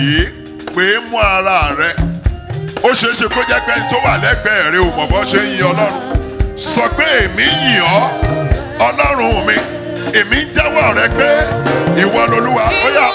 yìí pé mú ara rẹ. Ó ṣeé ṣe kó jẹ́ pé ẹni tó wà lẹ́gbẹ̀ẹ́ rẹ ò mọ̀ bó ṣe ń yin Ọlọ́run. Sọ pé èmi yìn ọ́ Ọlọ́run mi. Èmi ń jẹ́wọ́ rẹ pé ìwọ lolúwa. Ó yá.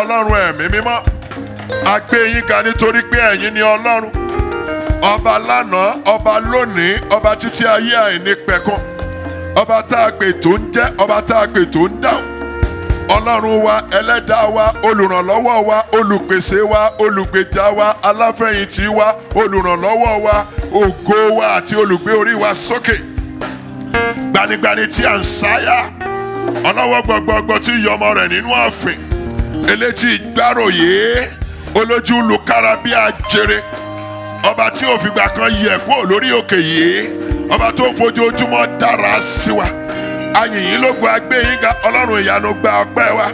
Ọlọ́run ẹ̀mí mímọ́, a gbé yín ga nítorí pé ẹ̀yin ni Ọlọ́run, ọba lánàá, ọba lónìí, ọba títí ayé àìnípẹ̀kun, ọba tá a pè tó ń jẹ́, ọba tá a pè tó ń dáhùn. Ọlọ́run wa, ẹlẹ́dàá wa, olùrànlọ́wọ́ wa, olùpèsè wa, olùgbèjà wa, aláfẹ̀yìntì wa, olùrànlọ́wọ́ wa, ògo wa àti olùgbé orí wa sókè. Gbanigbani tí à ń sáyà, ọlọ́wọ́ gbọgbọgbọ tí yọmọ rẹ̀ nínú ààfin, elétí gbáròyé, olójú lùkárà bí ajere, ọba tí ò fìgbà kan yẹ̀ kúrò lórí òkè yìí, ọba tó ń fojoojúmọ́ dára sí wa. Ayìnyín lógo agbé yín ga. Ọlọ́run ìyanu gba ọpẹ́ wa,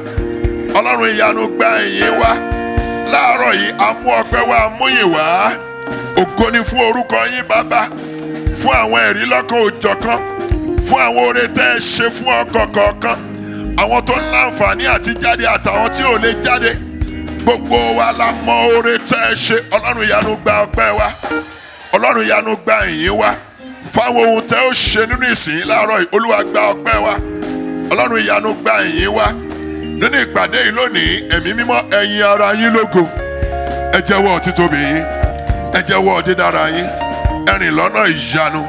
Ọlọ́run ìyanu gba ìyìn wa. Láàárọ̀ yìí a mú ọpẹ́ wa, a mú ìyìn wá. Ògo ni fún orúkọ yín bàbá, fún àwọn ẹ̀rí lọ́kàn òjọ̀kan, fún àwọn oore tẹ́ ẹ ṣe fún ọkọ̀ kọ̀ọ̀kan, àwọn tó ń láǹfààní àti jáde àtàwọn tí ò lè jáde. Gbogbo wa la mọ oore tẹ́ ẹ ṣe. Ọlọ́run ìyanu gba ọpẹ́ wa, Ọlọ́run ìyanu gba ìyìn wa. Fáwọn ohun tẹ́ ó ṣe nínú ìsìn láàárọ̀ yìí, Olúwa gba ọpẹ́ wa, Ọlọ́run ìyanu gba ìyìn wa. Nínú ìpàdé yìí lónìí, ẹ̀mí mímọ́ ẹ yìn ara yín lógo, ẹ jẹ́wọ́ títóbi yín, ẹ jẹ́wọ́ dídára yín, ẹ rìn lọ́nà ìyanu,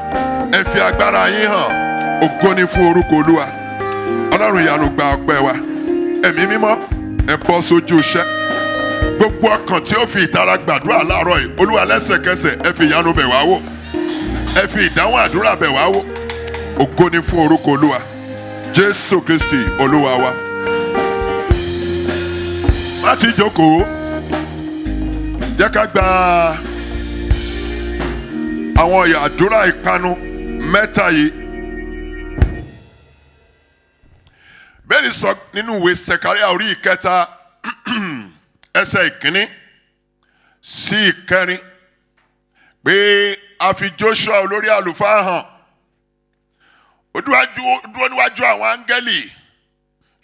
ẹ fi agbára yín hàn. Ògo ni fún orúkọ Olúwa. Ọlọ́run ìyanu gba ọpẹ́ wa. Ẹ̀mí mímọ́ ẹ bọ́ sójú iṣẹ́. Gbogbo ọkàn tí ó fi ìtara gbàdúrà láàárọ̀ yìí, Olúwa lẹ́sẹ̀kẹsẹ̀ ẹ fi ìyanu bẹ̀ wá wò, ẹ fi ìdáhùn àdúrà bẹ̀ wá wò. Ògo ni fún orúkọ Olúwa. Jésù Kristi Olúwa wa. láti jókòó jẹ́ ká gba àwọn àdúrà ìpanu mẹ́ta yìí. Bẹ́ẹ̀ni sọ nínú ìwé Sẹ̀káríà orí ìkẹta ẹsẹ̀ ìkíní sí ìkẹrin pé a fi Joshua olórí àlùfáà hàn ó dúró níwájú àwọn áńgẹ́lì.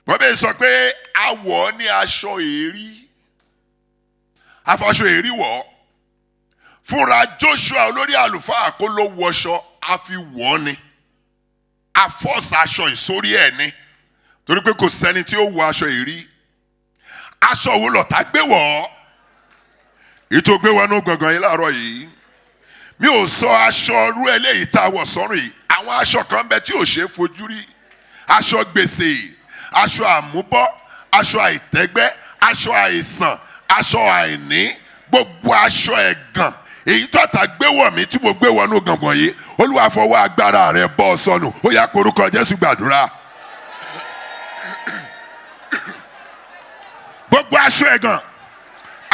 Bọ́bẹ̀ sọ pé a wọ̀ ọ́ ní aṣọ èérí, afọṣọ èérí wọ̀ ọ́. Fúnra Joshua olórí àlùfáà kó ló wọṣọ, a fi wọ̀ ọ́ ni, a fọ́ọ̀sì aṣọ ìsórí ẹ̀ ni, torí pé kò sẹ́ni tí ó wọ aṣọ èérí. Aṣọ wo lọ̀tá gbé wọ̀ ọ́? Ètò gbé wọnú gbọ̀ngàn yìí láàárọ̀ yìí. Mi ò sọ aṣọ rú eléyìí tá a wọ̀ sọ́rùn yìí. Àwọn aṣọ kan bẹ tí ò ṣeé fojú rí. Aṣọ gbèsè, aṣọ àmúbọ́, aṣọ àìtẹ́gbẹ́, aṣọ àìsàn, aṣọ àìní, gbogbo aṣọ ẹ̀gàn èyí tọ́ta gbé wọ̀ mí tí mo gbé wọnú gbọ̀ngàn yìí. Olúwa fọwọ́ agbára rẹ̀ bọ́ sọnù. Ó yá korúkọ Jésù gbàdúrà. Gbogbo aṣọ ẹ̀gàn,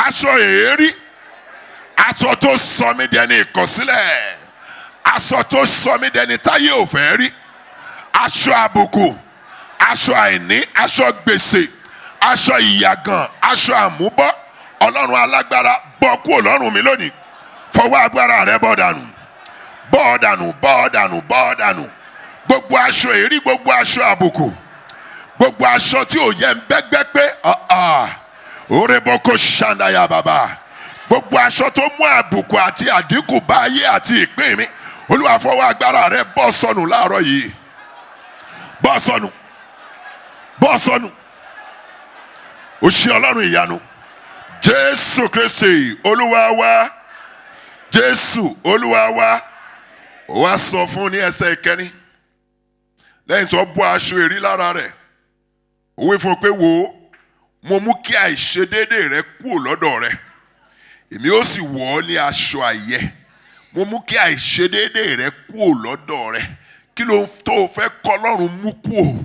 aṣọ èérí, aṣọ tó sọ mí dẹni ìkọ̀sílẹ̀, aṣọ tó sọ mí dẹni táyé ò fẹ́ rí, aṣọ àbùkù, aṣọ àìní, aṣọ gbèsè, aṣọ ìyàgàn, aṣọ àmúbọ́. Ọlọ́run alágbára bọ́ kúrò lọ́rùn mi lónìí. Fọwọ́ agbára rẹ bọ́ dànù, bọ́ dànù, bọ́ dànù, bọ́ dànù. Gbogbo aṣọ èérí, gbogbo aṣọ àbùkù, gbogbo aṣọ tí ò yẹ ń bẹ́gbẹ́ pé orébókò ṣàǹdàyà bàbá. Gbogbo aṣọ tó mú àbùkù àti àdínkù bá ayé àti ìpín mi. Olúwa fọwọ́ agbára rẹ bọ́ sọnù láàárọ̀ yìí. Bọ́ sọnù, bọ́ sọnù. Ó ṣe Ọlọ́run ìyanu. Jésù Kristi Olúwa wa, Jésù Olúwa wa. Ó wá sọ fún ní ẹsẹ̀ ìkẹrin lẹ́yìn tó bọ́ aṣọ èrí lára rẹ̀. Ó wí fún pé wò ó, mo mú kí àìṣedéédé rẹ kúrò lọ́dọ̀ rẹ, èmi ó sì wọ̀ ọ́ ní aṣọ àyẹ. Mo mú kí àìṣedéédé rẹ kúrò lọ́dọ̀ rẹ. Kí ló tó fẹ́ kọ́ Ọlọ́run mú kúrò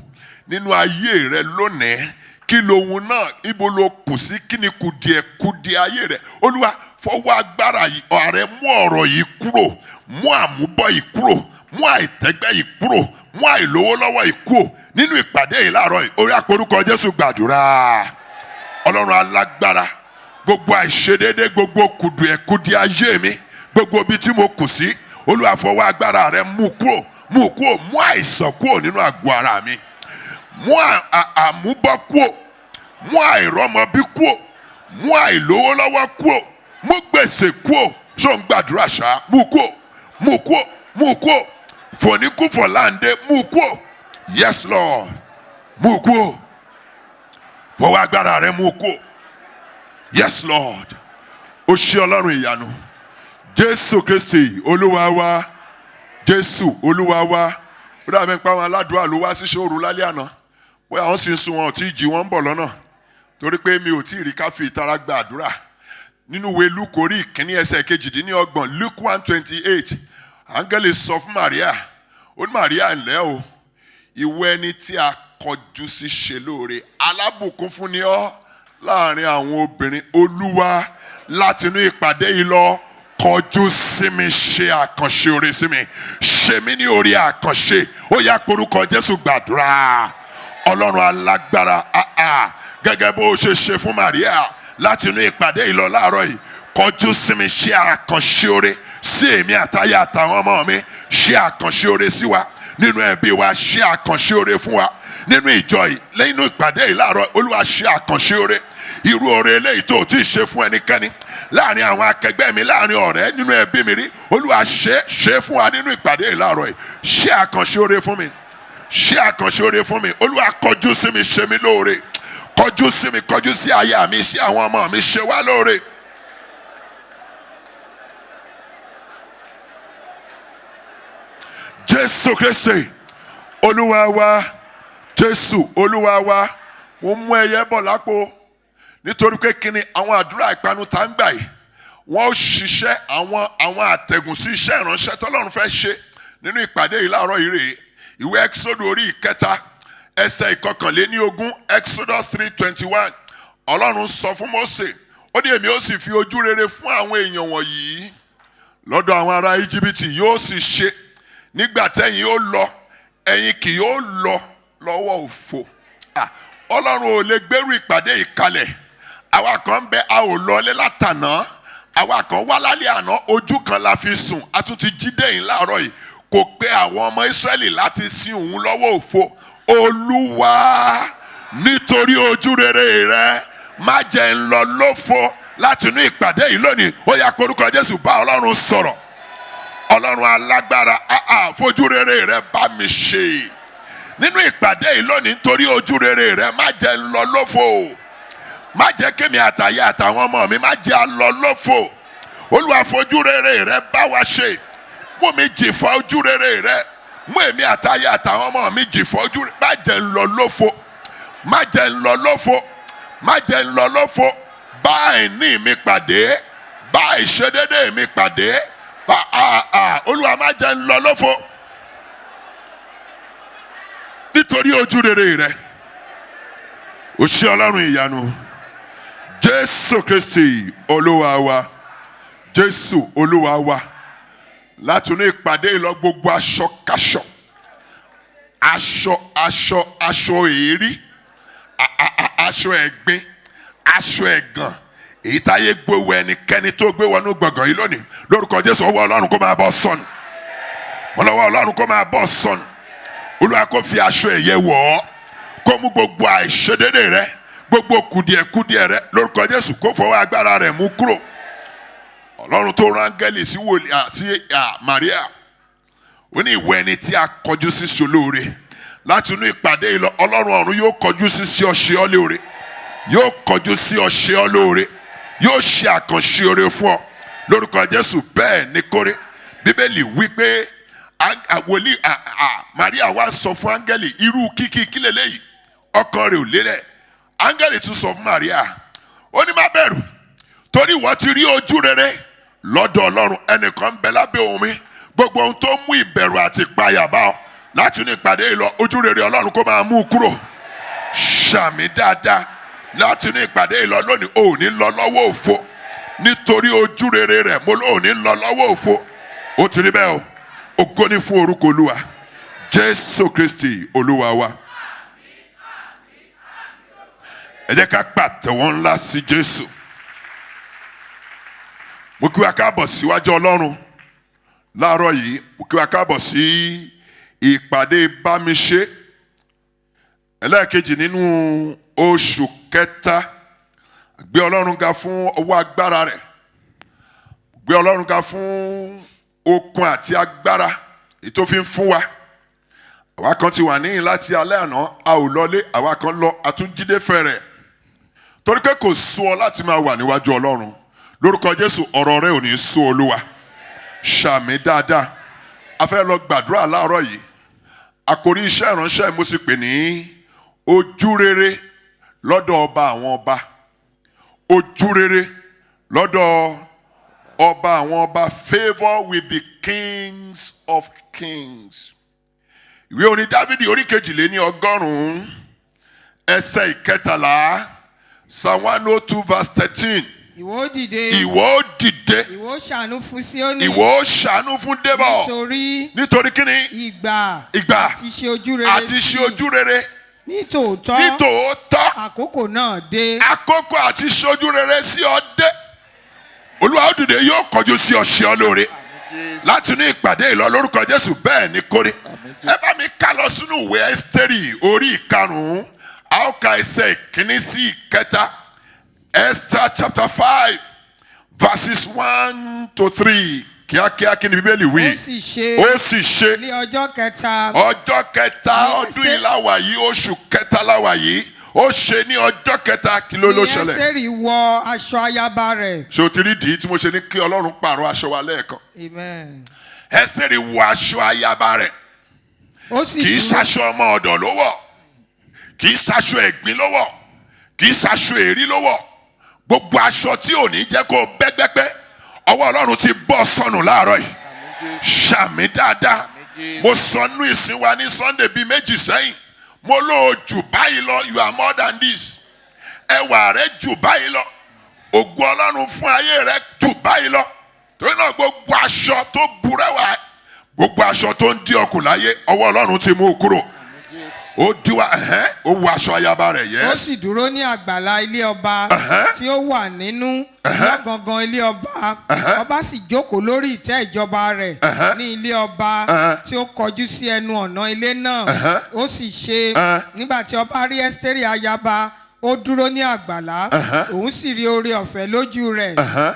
nínú ayé rẹ lónìí? Kí lohun náà? Ibo lo kù sí? Kí ni kùdìẹ̀ ayé rẹ? Olúwa fọwọ́ agbára rẹ mú ọ̀rọ̀ yìí kúrò, mú àmúbọ̀ yìí kúrò, mú àìtẹ́gbẹ́ yìí kúrò, mú àìlówó lọ́wọ́ yìí kúrò nínú ìpàdé yìí láàárọ̀ yìí. Orí àporúkọ Jésù gbàdúrà. Ọlọ́run alágbára, gbogbo àìṣedéédé, gbogbo kùdìẹ̀ ayé mi, gbogbo ibi tí mo kù sí, Olúwa fọwọ́ agbára rẹ mú kúrò, mú kúrò, mú àìsàn kúrò nínú àgọ́ ara mi, mú àmúbọ̀ kúrò, mú àìrọ́mọbí kúrò, mú àìlówó lọ́wọ́ kúrò, mú gbèsè kúrò. Ṣó ń gbàdúrà ṣá? Mú kúrò, mú kúrò, mú kúrò. Fòníkú fọ̀láǹdé, mú kúrò. Yes Lord, mú kúrò. Fọwọ́ agbára rẹ mú kúrò. Yes Lord. Ó ṣe Ọlọ́run ìyanu. Jésù Kristi Olúwa wa, Jésù Olúwa wa. Ó dàbí pé àwọn aládùúrà ló wá sí ṣòru lálẹ́ àná. Bóyá wọ́n sì ń sùn, wọn ò tí ì jí, wọ́n ń bọ̀ lọ́nà. Torí pé mi ò tí ì rí ká fi ìtara gba àdúrà. Nínú ìwé Lúùkù orí ìkíní ẹsẹ̀ kejìdínlọ́gbọ̀n, Luke 1:28, áńgẹ́lì sọ fún Màríà, ó ní Màríà ńlẹ́ o, ìwọ ẹni tí a kọjú sí ṣe lóore, alábùkún fún ni ọ́ láàrin àwọn obìnrin. Olúwa látinú ìpàdé yìí lọ kọjú sí mi, ṣe àkànṣe oore sí mi, ṣe mí ní oore àkànṣe. Ó yá porúkọ Jésù gbàdúrà. Ọlọ́run alágbára, gẹ́gẹ́ bó ṣe ṣe fún Màríà látinú ìpàdé yìí lọ láàárọ̀ yìí, kọjú sí mi, ṣe àkànṣe oore sí èmi àtayé àtàwọn ọmọ mi, ṣe àkànṣe oore sí wa nínú ẹbí wa, ṣe àkànṣe oore fún wa nínú ìjọ yìí, nínú ìpàdé yìí láàárọ̀. Olúwa ṣe àkànṣe oore, irú oore eléyìí tó ti ṣe fún ẹnikẹ́ni láàrin àwọn akẹgbẹ́ mi, láàrin ọ̀rẹ́, nínú ẹbí mi rí. Olúwa ṣe fún wa nínú ìpàdé yìí láàárọ̀ yìí. Ṣe àkànṣe oore fún mi, ṣe àkànṣe oore fún mi. Olúwa kọjú sí mi, ṣe mí lóore. Kọjú sí mi, kọjú sí aya mi, sí àwọn ọmọ mi, ṣe wá lóore. Jésù Kristi Olúwa wa, Jésù Olúwa wa. Wọ́n mú ẹyẹ bọ̀ lápò nítorí pé kíni àwọn àdúrà ìpanu tá ń gbà yìí, wọ́n ó ṣiṣẹ́ àwọn àtẹ̀gùn sí iṣẹ́ ìránṣẹ́ tọ́lọ́run fẹ́ ṣe nínú ìpàdé yìí láàárọ̀ yìí rèé. Ìwé Ẹ́kísódù orí ìkẹta ẹsẹ̀ ìkọkànléníogún, Exodus 3:21. Ọlọ́run sọ fún Mósè ó ní èmi ó sì fi ojú rere fún àwọn èèyàn wọ̀nyí lọ́dọ̀ àwọn ará Íjíbítì yóò sì ṣe nígbà tẹ́yìn ó lọ ẹ̀yin kì yóò lọ lọ́wọ́ òfo. Ọlọ́run ò lè gbèrú ìpàdé ìkalẹ̀ àwa kan ń bẹ a ò lọlé látàná àwa kan wá lálẹ́ àná ojú kan la fi sùn a tún ti jí dẹ́yìn láàárọ̀ yìí kò pé àwọn ọmọ Ísírẹ́lì láti sin òun lọ́wọ́ òfo. Olúwa nítorí ojú rere rẹ má jẹ́ ń lọ lófo láti inú ìpàdé yìí lónìí ó yá korúkọ Jésù bá Ọlọ́run sọ̀rọ̀. Ọlọ́run alágbára fojú rere rẹ bá mi ṣe nínú ìpàdé yìí lónìí nítorí ojú rere rẹ má jẹ́ ń lọ lófo má jẹ́ kémi àtàyè àtàwọn ọmọ mi má jẹ́ à lọ lófo. Olúwa fojú rere rẹ bá wa ṣe mú mi jìfọ́ ojú rere rẹ mú èmi àtàyè àtàwọn ọmọ mi jìfọ́ ojú rere má jẹ́ ń lọ lófo má jẹ́ ń lọ lófo má jẹ́ ń lọ lófo bá àìní mi pàdé bá àìṣedédé mi pàdé bá Olúwa má jẹ́ ń lọ lófo nítorí ojú rere rẹ. Ó ṣé Ọlọ́run ìyanu Jésù Kristi Olúwa wa Jésù Olúwa wa láti inú ìpàdé ìlọ gbogbo aṣọ káṣọ aṣọ èérí aṣọ ẹ̀gbin aṣọ ẹ̀gàn èyí táyé gbowó ẹnikẹ́ni tó gbé wọnú gbọ̀ngàn yìí lónìí lórúkọ Jésù ọwọ́ Ọlọ́run kó máa bọ́ sọnù mo lọ́wọ́ Ọlọ́run kó máa bọ́ sọnù. Olúwa kó fi aṣọ ẹ̀yẹ wọ̀ ọ́ kó mú gbogbo àìṣedédé rẹ gbogbo kùdìẹ̀kùdìẹ̀ rẹ lórúkọ Jésù kó fọwọ́ agbára rẹ̀ mú kúrò. Ọlọ́run tó rán áńgẹ́lì sí wòlíì àti Màríà ó ní ìwọ ẹni tí a kọjú sí ṣolóore láti inú ìpàdé ìlọ Ọlọ́run ọ̀run yóò kọjú sí ọ ṣe ọ́ lóore yóò kọjú sí ọ ṣe ọ́ lóore yóò ṣe àkànṣe oore fún ọ lórúkọ Jésù bẹ́ẹ̀ ni kórè. Bíbélì wí pé wòlíì Màríà wá sọ fún áńgẹ́lì irú kíkí kílẹ̀ lẹ́yìn ọkàn rẹ̀ ò lélẹ̀. Áńgẹ́lì tún sọ fún Màríà ó ní má bẹ̀rù torí ìwọ ti rí ojú rere lọ́dọ̀ Ọlọ́run ẹnìkan ń bẹ lábẹ́ ohùn mi gbogbo ohun tó mú ìbẹ̀rù àti ìpayà bá ọ láti inú ìpàdé ìlọ ojú rere Ọlọ́run kó máa mú kúrò. Ṣàmì dáadáa láti inú ìpàdé ìlọ lónìí ò ní lọ lọ́wọ́ òfo nítorí ojú rere rẹ̀ mo lóò ní lọ lọ́wọ́ òfo. Ó ti rí bẹ́ẹ̀ o ògo ni fún orúkọ Olúwa Jésù Kristi Olúwa wa. Ẹ jẹ́ ká pàtẹ́wọ́ ńlá sí Jésù. Mo kí wa káàbọ̀ síwájú Ọlọ́run láàárọ̀ yìí mo kí wa káàbọ̀ sí ìpàdé bámiṣe ẹlẹ́ẹ̀kejì nínú oṣù kẹta. Gbé Ọlọ́run ga fún ọwọ́ agbára rẹ̀ gbé Ọlọ́run ga fún okun àti agbára ètò fi ń fún wa. Àwa kan ti wà níyìn láti alẹ́ àná a ò lọlé àwa kan lọ àtúnjídé fẹ̀rẹ̀ torí pé kò sú ọ láti máa wà níwájú Ọlọ́run lórúkọ Jésù ọ̀rọ̀ rẹ ò ní sú Olúwa. Ṣàmì dáadáa a fẹ́ lọ gbàdúrà láàárọ̀ yìí àkòrí iṣẹ́ ìránṣẹ́ mo sì pè ní ojú rere lọ́dọ̀ ọba àwọn ọba ojú rere lọ́dọ̀ ọba àwọn ọba favour with the kings of kings. Ìwé orin Dáfídì orí kejìléní ọgọ́rùn-ún ẹsẹ̀ ìkẹtàlá Psalm 102 verse 13. Ìwọ ó dìde. Ìwọ ó dìde. Ìwọ ó ṣàánú fún Síónì. Ìwọ ó ṣàánú fún Débọ̀. Nítorí kíni? Ìgbà. Àti ṣe ojú rere. Nítòótọ́. Àkókò náà dé. Àkókò àti ṣe ojú rere sí ọ dé. Olúwa ó dìde yóò kọjú sí ọ ṣe ọ lóore. Láti inú ìpàdé ìlọ lórúkọ Jésù bẹ́ẹ̀ ni kórè. Ẹ bá mi ká lọ sínú ìwé Ẹ́sítérì orí ìkarùn-ún. A ó ka ẹsẹ̀ ìkíní sí ìkẹta. Esther chapter 5 verses 1 to 3. Kíákíá kí ni Bíbélì wí? Ó sì ṣe. Ní ọjọ́ kẹta. Ọjọ́ kẹta ọdún yìí láwà yìí oṣù kẹta láwà yìí. Ó ṣe ní ọjọ́ kẹta kí ló ṣẹlẹ̀? Ní Ẹ́sítérì wọ aṣọ ayaba rẹ̀. Ṣé o ti rí ìdí tí mo ṣe ní kí Ọlọ́run pààrọ̀ aṣọ wa lẹ́ẹ̀kan? Amen. Ẹ́sítérì wọ aṣọ ayaba rẹ̀. Kì í ṣaṣọ ọmọ ọ̀dọ̀ ló wọ̀. Kì í ṣaṣọ ẹ̀gbin ló wọ̀. Kì í ṣaṣọ èrí ló wọ̀. Gbogbo aṣọ tí ò ní jẹ́ kó bẹ́gbẹ́gbẹ́ ọwọ́ Ọlọ́run ti bọ́ sọnù láàárọ̀ yìí. Ṣàmì dáadáa. Mo sọ nínú ìsìn wa ní Sunday bíi méjì sẹ́yìn. Mo lò jù báyìí lọ, you are more than this. ẹwà rẹ jù báyìí lọ ògo Ọlọ́run fún ayé rẹ jù báyìí lọ torí náà gbogbo aṣọ tó burẹ́wà gbogbo aṣọ tó ń dí ọkùn láyé ọwọ́ Ọlọ́run ti mú kúrò ó díwá ó wọ aṣọ ayaba rẹ̀ yẹn. ó sì dúró ní àgbàlá ilé ọba tí ó wà nínú lọ́gangan ilé ọba ọba sì jókòó lórí ìtẹ́ ìjọba rẹ̀ ní ilé ọba tí ó kọjú sí ẹnu ọ̀nà ilé náà ó sì ṣe nígbà tí ọba rí Ẹ́sítérì ayaba ó dúró ní àgbàlá òun sì rí oore ọ̀fẹ́ lójú rẹ̀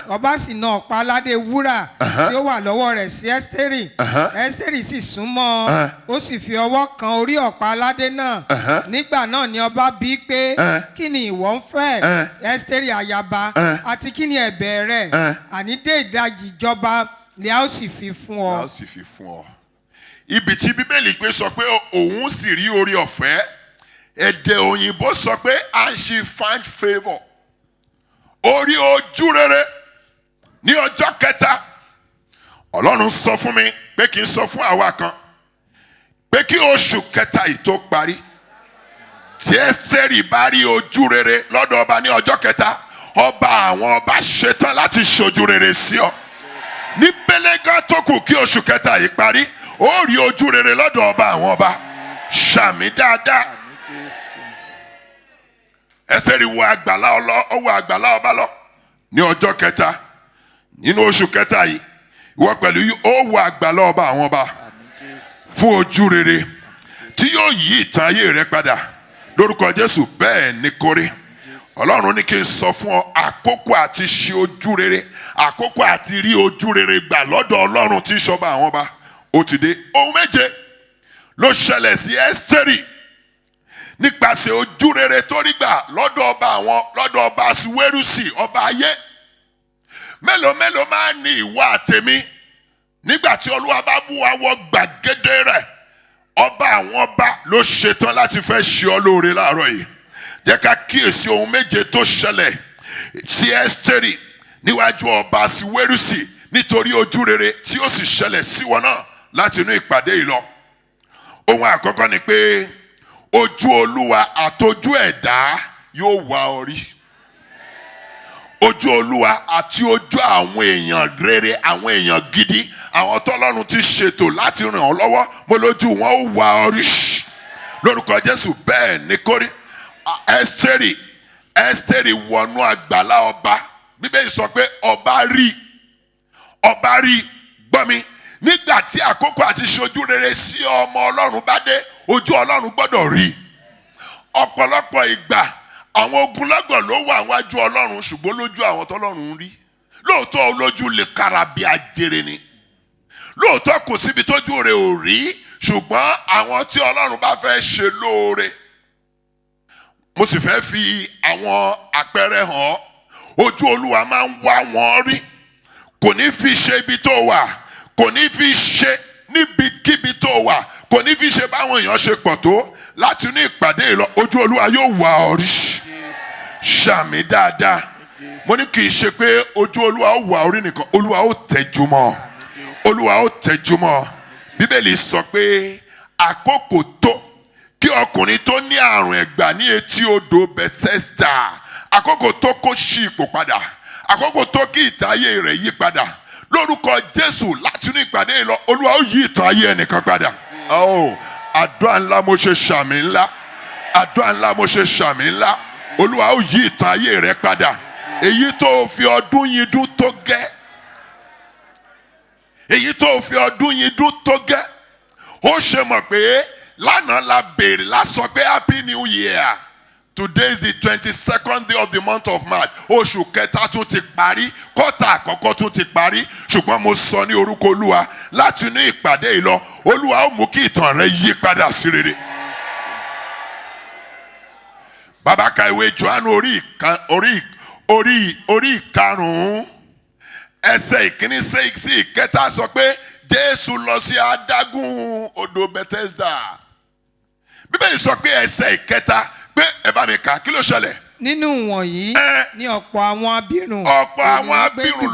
ọba sì na ọ̀pá aládé wúrà tí ó wà lọ́wọ́ rẹ̀ sí Ẹ́sítérì Ẹ́sítérì sì súnmọ́ ó sì fi ọwọ́ kan orí ọ̀pá aládé náà nígbà náà ni ọba bí pé kí ni ìwọ ń fẹ́ Ẹ́sítérì ayaba àti kí ni ẹ̀bẹ̀ rẹ̀ àní dé ìdajì ìjọba ni a ó sì fi fún ọ. a ó sì fi fún ọ. ibi tí Bíbélì pé sọ pé òun sì rí oore ọ̀fẹ́ èdè òyìnbó sọ pé and she find favour orí ojú rere ní ọjọ́ kẹta Ọlọ́run sọ fún mi pé kí n sọ fún àwa kan pé kí oṣù kẹta yìí tó parí tí Ẹ́sítérì bá rí ojú rere lọ́dọ̀ ọba ní ọjọ́ kẹta ọba àwọn ọba ṣetán láti ṣojú rere sí ọ ní pẹlẹgàn tó kù kí oṣù kẹta yìí parí ó rí ojú rere lọ́dọ̀ ọba àwọn ọba ṣàmì dáadáa. Ẹ́sítérì wọ àgbàlá ọba lọ ní ọjọ́ kẹta nínú oṣù kẹta yìí ìwọ pẹ̀lú ó wọ àgbàlá ọba àwọn ọba fún ojú rere tí yóò yí ìtàn ayé rẹ padà lórúkọ Jésù bẹ́ẹ̀ ni kó rí. Ọlọ́run ní kí n sọ fún ọ àkókò àti ṣe ojú rere àkókò àti rí ojú rere gbà lọ́dọ̀ Ọlọ́run tí ìṣọba àwọn ọba ó ti dé. Ohun méje ló ṣẹlẹ̀ sí Ẹ́sítérì nípasẹ̀ ojú rere tó rí gbà lọ́dọ̀ ọba Asuwerusi ọba ayé. Mélòó máa ní ìwà àtẹ̀mí nígbà tí Olúwa bá bú wa wọ gbàgede rẹ̀ ọba àwọn ọba ló ṣetán láti fẹ́ ṣe ọ lóore láàárọ̀ yìí. Jẹ́ ká kíyèsí ohun méje tó ṣẹlẹ̀ sí Ẹ́sítérì níwájú ọba Asuwerusi nítorí ojú rere tí ó sì ṣẹlẹ̀ sí wọn náà láti inú ìpàdé yìí lọ. Ohun àkọ́kọ́ ni pé ojú Olúwa àtojú ẹ̀dá yóò wá ọ rí. Ojú Olúwa àti ojú àwọn èèyàn rere àwọn èèyàn gidi àwọn tọ́lọ́run ti ṣètò láti ràn ọ́ lọ́wọ́ mo lójú wọn ó wá ọ rí lórúkọ Jésù bẹ́ẹ̀ ni kó rí. Ẹ́sítérì wọnú àgbàlá ọba Bíbélì sọ pé ọba rí gbọ́ mi nígbà tí àkókò àti ṣojú rere sí ọmọ Ọlọ́run bá dé ojú Ọlọ́run gbọ́dọ̀ rí. Ọ̀pọ̀lọpọ̀ ìgbà àwọn ogunlọ́gọ̀ ló wà wájú Ọlọ́run ṣùgbọ́n lójú àwọn tọ́lọ́run rí lóòótọ́ olójú lè kára bí ajere ni lóòótọ́ kò síbi tójú rẹ̀ ò rí ṣùgbọ́n àwọn tí Ọlọ́run bá fẹ́ ṣe lóore mo sì fẹ́ fi àwọn àpẹẹrẹ hàn ojú Olúwa máa ń wá wọn rí kò ní fi ṣe ibi tó wà kò ní fi ṣe níbikíbi tó wà kò ní fi ṣe báwọn èèyàn ṣe pọ̀ tó láti ní ìpàdé ìlọ ojú Olúwa yóò wá ọ rí ṣàmì dáadáa mo ní kì í ṣe pé ojú Olúwa ó wá ọ rí nìkan Olúwa ó tẹjú mọ́ Bíbélì sọ pé àkókò tó kí ọkùnrin tó ní àrùn ẹ̀gbà ní etí odò Bethesda àkókò tó kó ṣí ipò padà àkókò tó kí ìtàn ayé rẹ̀ yí padà lórúkọ Jésù láti ní ìpàdé ìlọ Olúwa ó yí ìtàn ayé ẹnìkan padà. Àdúrà ńlá mo ṣe ṣàmì ńlá Olúwa ó yí ìtàn ayé rẹ̀ padà èyí tó fi ọdún yìí dún tó gẹ́ ó ṣe mọ̀ pé lánàá la béèrè la sọ pé happy new year today is the 22nd day of the month of March oṣù kẹta tún ti parí kọ́tà àkọ́kọ́ tún ti parí ṣùgbọ́n mo sọ ní orúkọ Olúwa láti inú ìpàdé yìí lọ Olúwa ó mú kí ìtàn rẹ yí padà sí rere. Bàbá ka ìwé Jòhánù orí ìkarùn-ún ẹsẹ̀ ìkíní sí ìkẹta sọ pé Jésù lọ sí adágún odò Bethesda. Bíbélì sọ pé ẹsẹ̀ ìkẹta pé ẹ bá mi kà kí ló ṣẹlẹ̀. Nínú wọ̀nyí ni ọ̀pọ̀ àwọn abirùn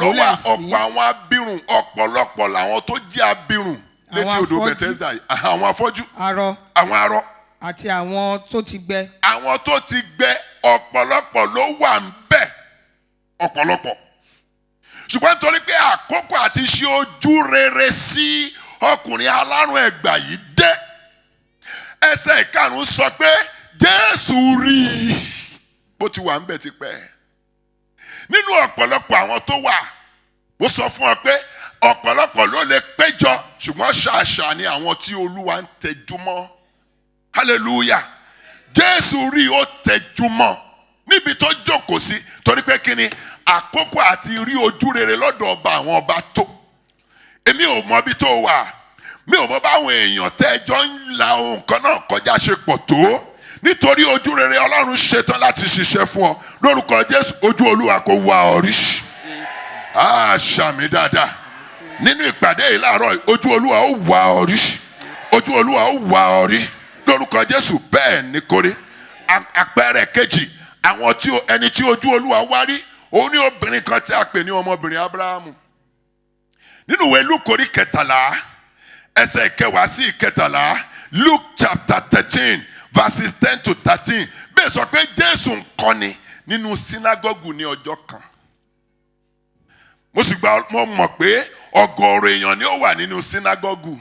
ló wà ọ̀pọ̀ àwọn abirùn ọ̀pọ̀lọpọ̀ làwọn tó jẹ́ abirùn létí odò Bethesda àwọn afọ́jú arọ àwọn arọ àti àwọn tó ti gbẹ. Àwọn tó ti gbẹ ọ̀pọ̀lọpọ̀ ló wà ń bẹ̀ ọ̀pọ̀lọpọ̀ ṣùgbọ́n nítorí pé àkókò àti ṣe ojú rere sí ọkùnrin alárùn ẹ̀gbà yìí dé ẹsẹ̀ ìkarùn-ún sọ pé Jésù rí i bó ti wà ń bẹ̀ tipẹ́ nínú ọ̀pọ̀lọpọ̀ àwọn tó wà ó sọ fún ọ pé ọ̀pọ̀lọpọ̀ ló lè péjọ ṣùgbọ́n ṣàṣà ni àwọn tí Olúwa ń tẹjú mọ́ hallelujah Jésù rí ó tẹjú mọ́ níbi tó jókòó sí torí pé kíni àkókò àti rí ojú rere lọ́dọ̀ ọba àwọn ọba tó èmi ò mọ ibi tó wà mi ò mọ báwọn èèyàn tẹ́jọ́ ń la ohun kan náà kọjá ṣe pọ̀ tó nítorí ojú rere Ọlọ́run ṣetán láti ṣiṣẹ́ fún ọ lórúkọ Jésù ojú Olúwa kó wá ọ rí àṣàmì dáadáa nínú ìpàdé yìí láàárọ̀ ojú Olúwa ó wá ọ rí ojú Olúwa ó wá ọ rí lórúkọ Jésù bẹ́ẹ̀ ni kórè àpẹẹrẹ kejì àwọn tí ẹni tí ojú Olúwa wá rí òun ní obìnrin kan tí a pè ní ọmọbìnrin Ábúráhámù nínú ìwé Lúùkù orí 13 ẹsẹ̀ 9 sí 13 Luke chapter 13 verses 10 to 13 bẹ́ẹ̀ sọ pé Jésù ń kọ́ni nínú sínágọ́gù ní ọjọ́ kan mo mọ̀ pé ọ̀gọ̀ọ̀rọ̀ èèyàn ni ó wà nínú sínágọ́gù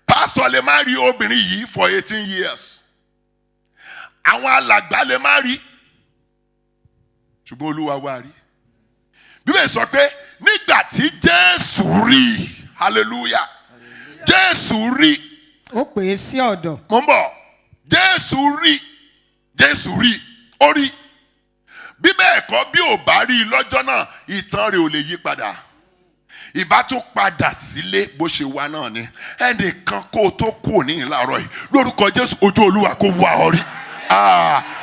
pásítọ̀ lè má rí obìnrin yìí for 18 years àwọn alàgbà lè má rí ṣùgbọ́n Olúwa wá rí Bíbélì sọ pé nígbà tí Jésù rí hallelujah Jésù rí ó pè é sí ọ̀dọ̀. mo ń bọ̀ Jésù rí ó rí bí bẹ́ẹ̀ kọ́ bí ò bá rí i lọ́jọ́ náà ìtàn rẹ̀ ò lè yí padà ìbá tó padà sílé bó ṣe wá náà ni ẹnìkan kó o tó kù ní ìlàrọ̀ yìí lórúkọ Jésù ojú Olúwa kó wá ọ rí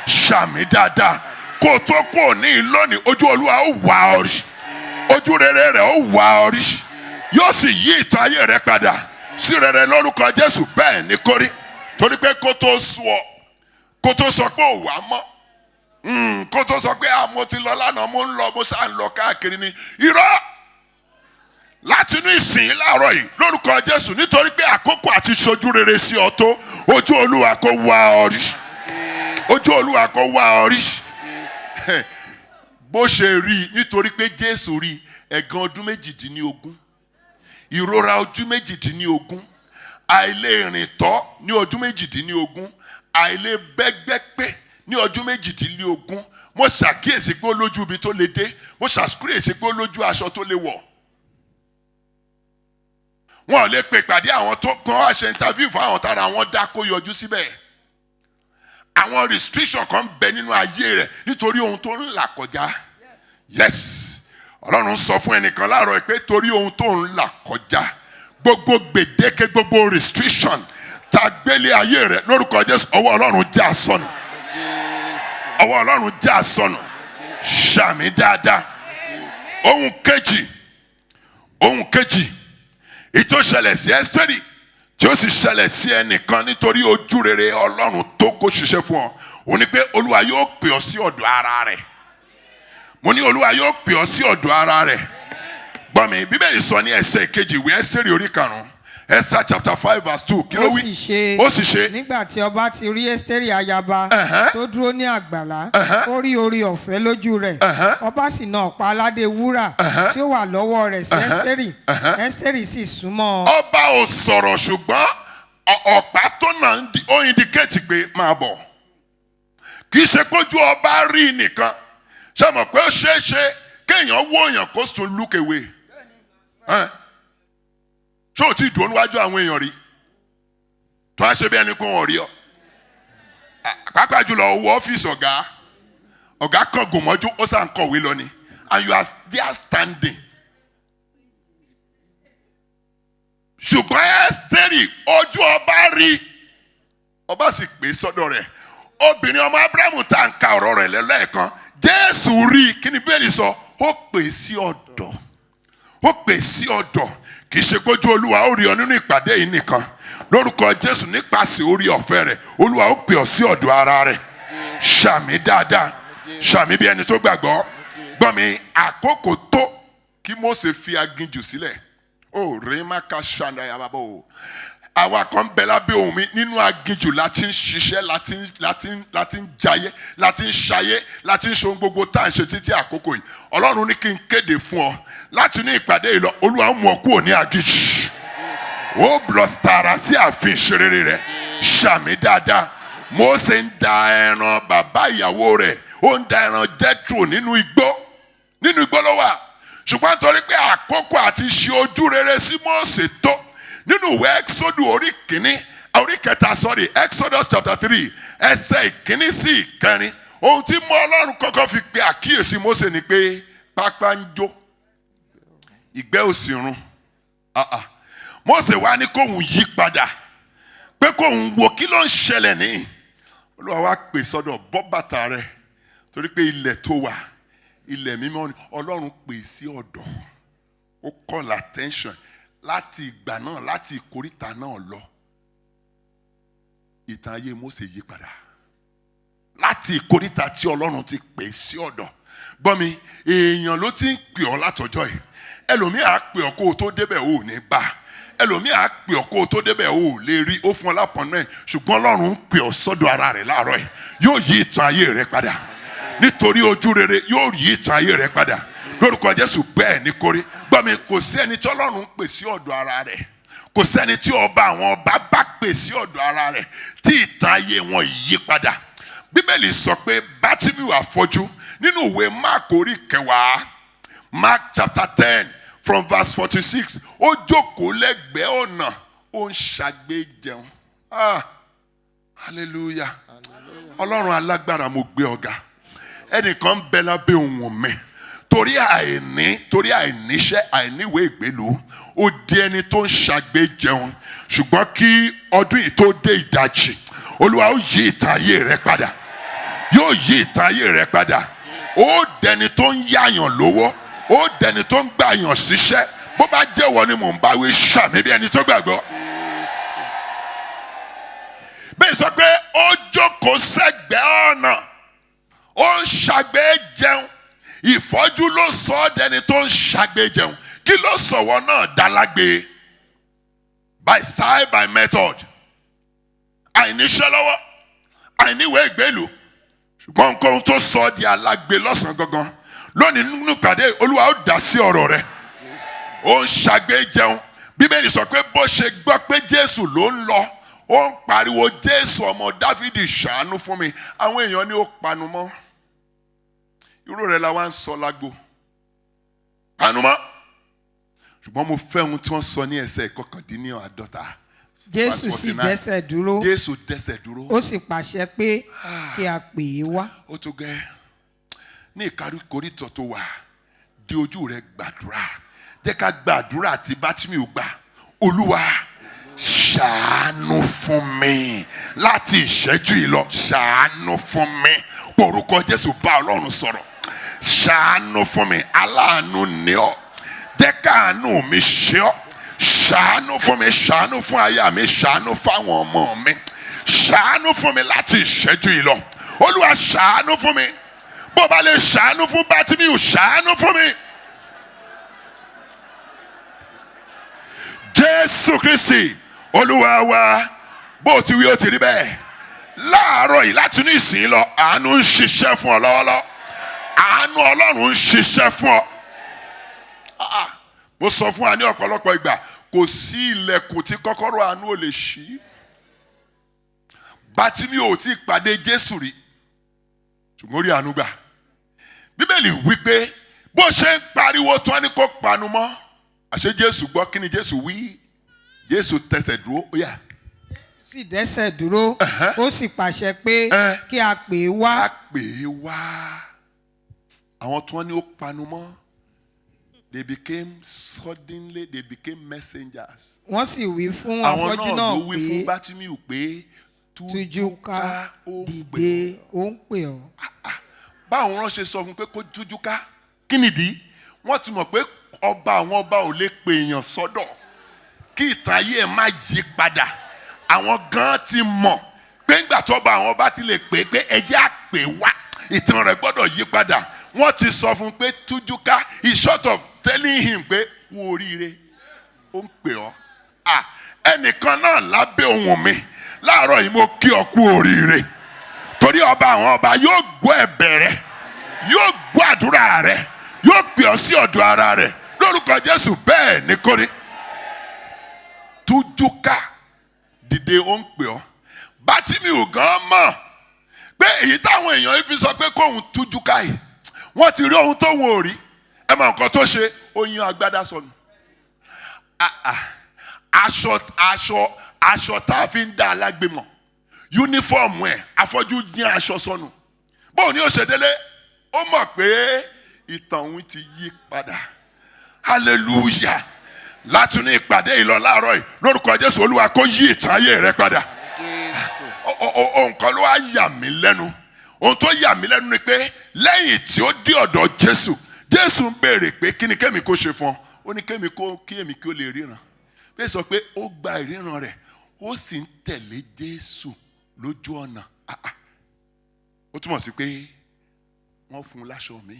ṣàmì dáadáa kó o tó kù ní ìlónìí ojú Olúwa ó wá ọ rí ojú rere rẹ̀ ó wá ọ rí yóò sì yí ìtàn ayé rẹ̀ padà sí rere lórúkọ Jésù bẹ́ẹ̀ ni kórí torí pé kó tó sọ pé ò wá mọ́ kó tó sọ pé mo ti lọ lánàá mo ń lọ mo ṣáà ń lọ káàkiri ni irọ́ láti inú ìsìn láàárọ̀ yìí lórúkọ Jésù nítorí pé àkókò àti ṣojú rere sí ọ tó ojú Olúwa kó wá ọ rí ojú Olúwa kó wá ọ rí bó ṣe rí nítorí pé Jésù rí ẹ̀gàn ọdún 18 ìrora ojú 18 àìlè rìn tọ́ ní ọdún 18 àìlè bẹ́gbẹ́ pé ní ọdún 18 mo ṣàkíyèsí pé ó lójú ibi tó lè dé mo ṣàkíyèsí pé ó lójú aṣọ tó lè wọ̀ wọn ò lè pe ìpàdé àwọn tó kàn wá ṣe interview fún àwọn tára àwọn dá kó yọjú síbẹ̀ àwọn restriction kan bẹ nínú ayé rẹ̀ nítorí ohun tó ń là kọjá yes Ọlọ́run sọ fún ẹnìkan láàárọ̀ pé torí ohun tó ń là kọjá gbogbo gbèdéke gbogbo restriction tá gbélé ayé rẹ̀ lórúkọ Jésù ọwọ́ Ọlọ́run já sọnù ọwọ́ Ọlọ́run já sọnù ṣàmì dáadáa ohun kejì ìtò ṣẹlẹ̀ sí Ẹ́sítérì tí ó sì ṣẹlẹ̀ sí ẹnìkan nítorí ojú rere Ọlọ́run tó kó ṣiṣẹ́ fún ọ ó ní pé Olúwa yóò pè ọ sí ọ̀dọ̀ ara rẹ̀ mo ní Olúwa yóò pè ọ sí ọ̀dọ̀ ara rẹ̀ gbọ́ mi Bíbélì sọ ní ẹsẹ̀ kejì ìwé Ẹ́sítérì orí 5 Esther chapter 5 verse 2 kí ló wí ó sì ṣe nígbà tí ọba ti rí Ẹ́sítérì ayaba tó dúró ní àgbàlá ó rí oore ọ̀fẹ́ lójú rẹ̀ ọba sì na ọ̀pá aládé wúrà tí ó wà lọ́wọ́ rẹ̀ sí Ẹ́sítérì Ẹ́sítérì sì súnmọ́ ọba ò sọ̀rọ̀ ṣùgbọ́n ọ̀pá tó nà ó indicate pé máa bọ̀ kì í ṣe kójú ọba rí nìkan ṣe mọ̀ pé ó ṣeé ṣe kéèyàn wó èèyàn kó tún look away ṣé o ti dùn níwájú àwọn èèyàn rí tó a ṣe bí ẹni kó wọn rí ọ pàápàá jùlọ owó ọ́fíìsì ọ̀gá kan gòmọ́jú ó sàn kọ̀wé lọ ni and you are there standing ṣùgbọ́n Ẹ́sítérì ojú ọba rí ọba sì pè sọ́dọ̀ rẹ̀ obìnrin ọmọ Ábúráhámù tá à ń ka ọ̀rọ̀ rẹ̀ lẹ́ẹ̀kan Jésù rí kí ni Bíbélì sọ ó pè sí ọ̀dọ̀ kì í ṣe kójú Olúwa ó rí ọ nínú ìpàdé yìí nìkan lórúkọ Jésù nípasẹ̀ orí ọ̀fẹ́ rẹ̀ Olúwa ó pè ọ sí ọ̀dọ̀ ara rẹ̀ ṣàmì dáadáa ṣàmì bí ẹni tó gbàgbọ́ gbọ́ mi àkókò tó kí Mósè fi aginjù sílẹ̀ ó rí má ká ṣàǹdà yàrá bò ó àwa kan bẹ lábẹ́ ohùn mi nínú aginjù láti ń ṣiṣẹ́ láti ń jayé láti ń ṣayé láti ń ṣe ohun gbogbo tá à ń ṣe títí àkókò yìí. Ọlọ́run ní kí n kéde fún ọ láti ní ìpàdé yìí lọ, Olúwa mú ọ kúrò ní aginjù. Ó blọstara sí ààfin ìṣerere rẹ̀, ṣàmì dáadáa. Mósè ń da ẹran bàbá ìyàwó rẹ̀, ó ń da ẹran Jethro nínú igbó ló wà. Ṣùgbọ́n torí pé àkókò àti ṣe ojú rere sí Mósè tó, nínú ìwé Exodus chapter 3 ẹsẹ̀ ìkíní sí ìkẹrin, ohun tí mú Ọlọ́run kọ́kọ́ fi pe àkíyèsí Mósè ni pé pápá ń jó, ìgbẹ́ ò sì run. Mósè wá ní kóhun yí padà, pé kóhun wo kí ló ń ṣẹlẹ̀ ní. Olúwa wá pè sọ́dọ̀, bọ́ bàtà rẹ̀, torí pé ilẹ̀ tó wà ilẹ̀ mímọ́ ni. Ọlọ́run pè sí ọ̀dọ̀, ó call attention. Láti ìgbà náà, láti ìkóríta náà lọ, ìtàn ayé Mósè yí padà. Láti ìkóríta tí Ọlọ́run ti pè sí ọ̀dọ̀. Gbọ́ mi, èèyàn ló ti ń pè ọ́ látọjọ́ yìí. Ẹlòmíì á pè ọ́ kó o tó débẹ̀ ò ní bá. Ẹlòmíì á pè ọ́ kó o tó débẹ̀ ò lè rí, ó fún ọ lápọ̀nmẹ́. Ṣùgbọ́n Ọlọ́run ń pè ọ́ sọ́dọ̀ ara rẹ̀ láàárọ̀ yìí. Yóò yí ìtàn ayé rẹ̀ padà. Nítorí ojú rere yóò yí ìtàn ayé rẹ̀ padà. Lórúkọ Jésù bẹ́ẹ̀ ni kórí. Gbọ́ mi, kò sí ẹni tí Ọlọ́run pè sí ọ̀dọ̀ ara rẹ̀. Kò sẹ́ni tí ọba àwọn ọba bá pè sí ọ̀dọ̀ ara rẹ̀ tí ìtàn ayé wọn yí padà. Bíbélì sọ pé Bátímíù afọ́jú nínú ìwé Mark orí 10, Mark chapter 10 from verse 46, ó jókòó lẹ́gbẹ̀ẹ́ ọ̀nà, ó ń ṣagbe jẹun. Hallelujah. Ọlọ́run alágbára, mo gbé ọ̀gá. Ẹnìkan ń bẹ lábẹ́ ohùn mi. Torí àìníṣẹ́, àìníwèé ìgbélú, ó di ẹni tó ń ṣagbe jẹun. Ṣùgbọ́n kí ọdún yìí tó dé ìdajì, Olúwa ó yí ìtàn ayé rẹ padà. Yóò yí ìtàn ayé rẹ padà. Ó dẹni tó ń yáyàn lówó, ó dẹni tó ń gbàyàn síṣẹ́. Bó bá jẹ́wọ́ ni mò ń bá wí, ṣàmì bí ẹni tó gbàgbọ́. Bẹ́ẹ̀ sọ pé ó jókòó sẹ́gbẹ̀ẹ́ ọ̀nà, ó ń ṣagbe jẹun. Ìfọ́jú ló sọ ọ́ dẹni tó ń ṣagbe jẹun. Kí ló sọ̀wọ́ náà dálágbe? By style, by method. Àìníṣẹ́ lọ́wọ́, àìníwèé ìgbélú. Ṣùgbọ́n nǹkan tó sọ ọ́ di alágbe lọ́sàn-án gangan. Lónìí nínú ìpàdé, Olúwa ó dá sí ọ̀rọ̀ rẹ̀. Ó ń ṣagbe jẹun. Bíbélì sọ pé bó ṣe gbọ́ pé Jésù ló ń lọ, ó ń pariwo, Jésù ọmọ Dáfídì ṣàánú fún mi. Àwọn èèyàn ní ó panu mọ́. Irú rẹ̀ la wá ń sọ lágbo. Panu mọ́. Ṣùgbọ́n mo fẹ́ ohun tí wọ́n sọ ní ẹsẹ̀ 49. Jésù sì dẹ́sẹ̀ dúró. Jésù dẹ́sẹ̀ dúró. Ó sì pàṣẹ pé kí a pè é wá. Ó tó gẹ́. Ní ìkáríkórìtọ̀ tó wà, di ojú rẹ̀ gbàdúrà. Jẹ́ ká gbàdúrà tí Bátímíù gbà. Olúwa, ṣàánú fún mi. Láti ìṣẹ́jú yìí lọ, ṣàánú fún mi. Orúkọ Jésù bá Ọlọ́run sọ̀rọ̀. Ṣàánú fún mi. Aláàánú ni ọ́. Jẹ́ káàánú mi ṣe ọ́. Ṣàánú fún mi, ṣàánú fún aya mi, ṣàánú fáwọn ọmọ mi. Ṣàánú fún mi láti ìṣẹ́jú yìí lọ. Olúwa, ṣàánú fún mi. Bó bá lè ṣàánú fún Bátímíù, ṣàánú fún mi. Jésù Kristi Olúwa wa, bó ti wí ó ti rí bẹ́ẹ̀. Láàárọ̀ yìí láti ní ìsìn lọ, àánú ń ṣiṣẹ́ fún ọ lọ́wọ́lọ́wọ́. Àánú Ọlọ́run ń ṣiṣẹ́ fún ọ. Mo sọ fún wa ní ọ̀pọ̀lọpọ̀ ìgbà, kò sí ilẹ̀kùn tí kọ́kọ́rọ́ àánú ò lè ṣí. Bátímíù ò tí ì pàdé Jésù rí, ṣùgbọ́n ó rí àánú gbà. Bíbélì wí pé bó ṣe ń pariwo tó ní kó panu mọ́, àṣé Jésù gbọ́. Kí ni Jésù wí? Jésù tẹsẹ̀ dúró, ó yá. Sì dẹ́sẹ̀ dúró. Ó sì pàṣẹ pé kí a pè é wá. A pè é wá. Àwọn tí wọ́n ní ó panu mọ́, they became messengers. Wọ́n sì wí fún afọ́jú náà pé, àwọn náà ló wí fún Bátímíù pé tújú ká, dìde, ó ń pè ọ́. Báwọn rán ṣe sọ fún pé kó tújú ká, kí nìdí? Wọ́n ti mọ̀ pé ọba àwọn ọba ò lè pè èèyàn sọ́dọ̀ kí ìtàn ayé ẹ̀ má yí padà. Àwọn gan ti mọ̀ pé ńgbà tó ọba àwọn ọba ti lè pè pé ẹ jẹ́ á pè wá, ìtàn rẹ̀ gbọ́dọ̀ yí padà. Wọ́n ti sọ fún pé tújú ká, is short of telling him pé kú oríire, ó ń pè ọ́. ẹnìkan náà lábẹ́ ohùn mi láàárọ̀ yìí mo kí ọ kú oríire torí ọba àwọn ọba yóò gbọ́ ẹ̀bẹ̀ rẹ yóò gbọ́ àdúrà rẹ yóò pè ọ́ sí ọ̀dọ̀ ara rẹ lórúkọ Jésù bẹ́ẹ̀ ni kò rí. Tújúká dìde ó ń pè ọ́. Bátímíù gan mọ̀ pé èyí táwọn èèyàn yìí fi sọ pé kóhun tújúká yìí wọ́n ti rí ohun tó wọn ò rí. Ẹ mọ nǹkan tó ṣe, ó yín agbádá sọnù. Aṣọ tá a fi ń dá alágbèmọ̀ yúnífọ́ọ̀mù ẹ̀ afọ́jú yín aṣọ sọnù. Bóun ni ó ṣe délé ó mọ̀ pé ìtàn òun ti yí padà. Hallelujah. Láti ní ìpàdé ìlọ láàárọ̀ yìí lórúkọ Jésù Olúwa kó yí ìtàn ayé rẹ padà. Ohun kan ló wá yà mí lẹ́nu. Ohun tó yà mí lẹ́nu ni pé lẹ́yìn tí ó dé ọ̀dọ̀ Jésù ń béèrè pé kí ni kémi kó ṣe fún ọ. Ó ní kí èmi kí ó lè ríran. Bẹ́ẹ̀ sọ pé ó gba ìríran rẹ̀ ó sì ń tẹ̀lé Jésù lójú ọ̀nà. Ó túmọ̀ sí pé wọ́n fún un láṣọ míì.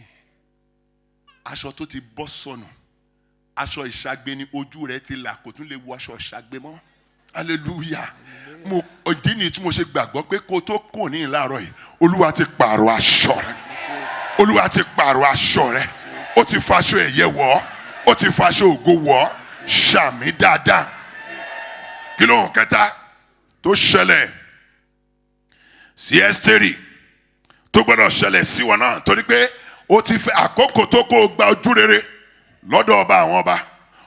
Aṣọ tó ti bọ́ sọnù. Aṣọ ìṣàgbé ni ojú rẹ̀ ti là kò tún lè wọ aṣọ ìṣàgbé mọ́. Hallelujah. Ìdí ni tí mo ṣe gbàgbọ́ pé kó tó kò ní ìlàrọ̀ yìí Olúwa ti pààrọ̀ aṣọ rẹ̀. Olúwa ti pààrọ̀ aṣọ rẹ̀. Ó ti faṣọ ẹ̀yẹ wọ̀ ọ́. Ó ti faṣọ ògo wọ̀ ọ́. Ṣàmì dáadáa. Kí ló ń kẹta tó ṣẹlẹ̀ sí Ẹ́sítérì tó gbọ́dọ̀ ṣẹlẹ̀ sí wọn náà torí pé ó ti fẹ́ àkókò tó kó gba ojú rere lọ́dọ̀ ọba àwọn ọba.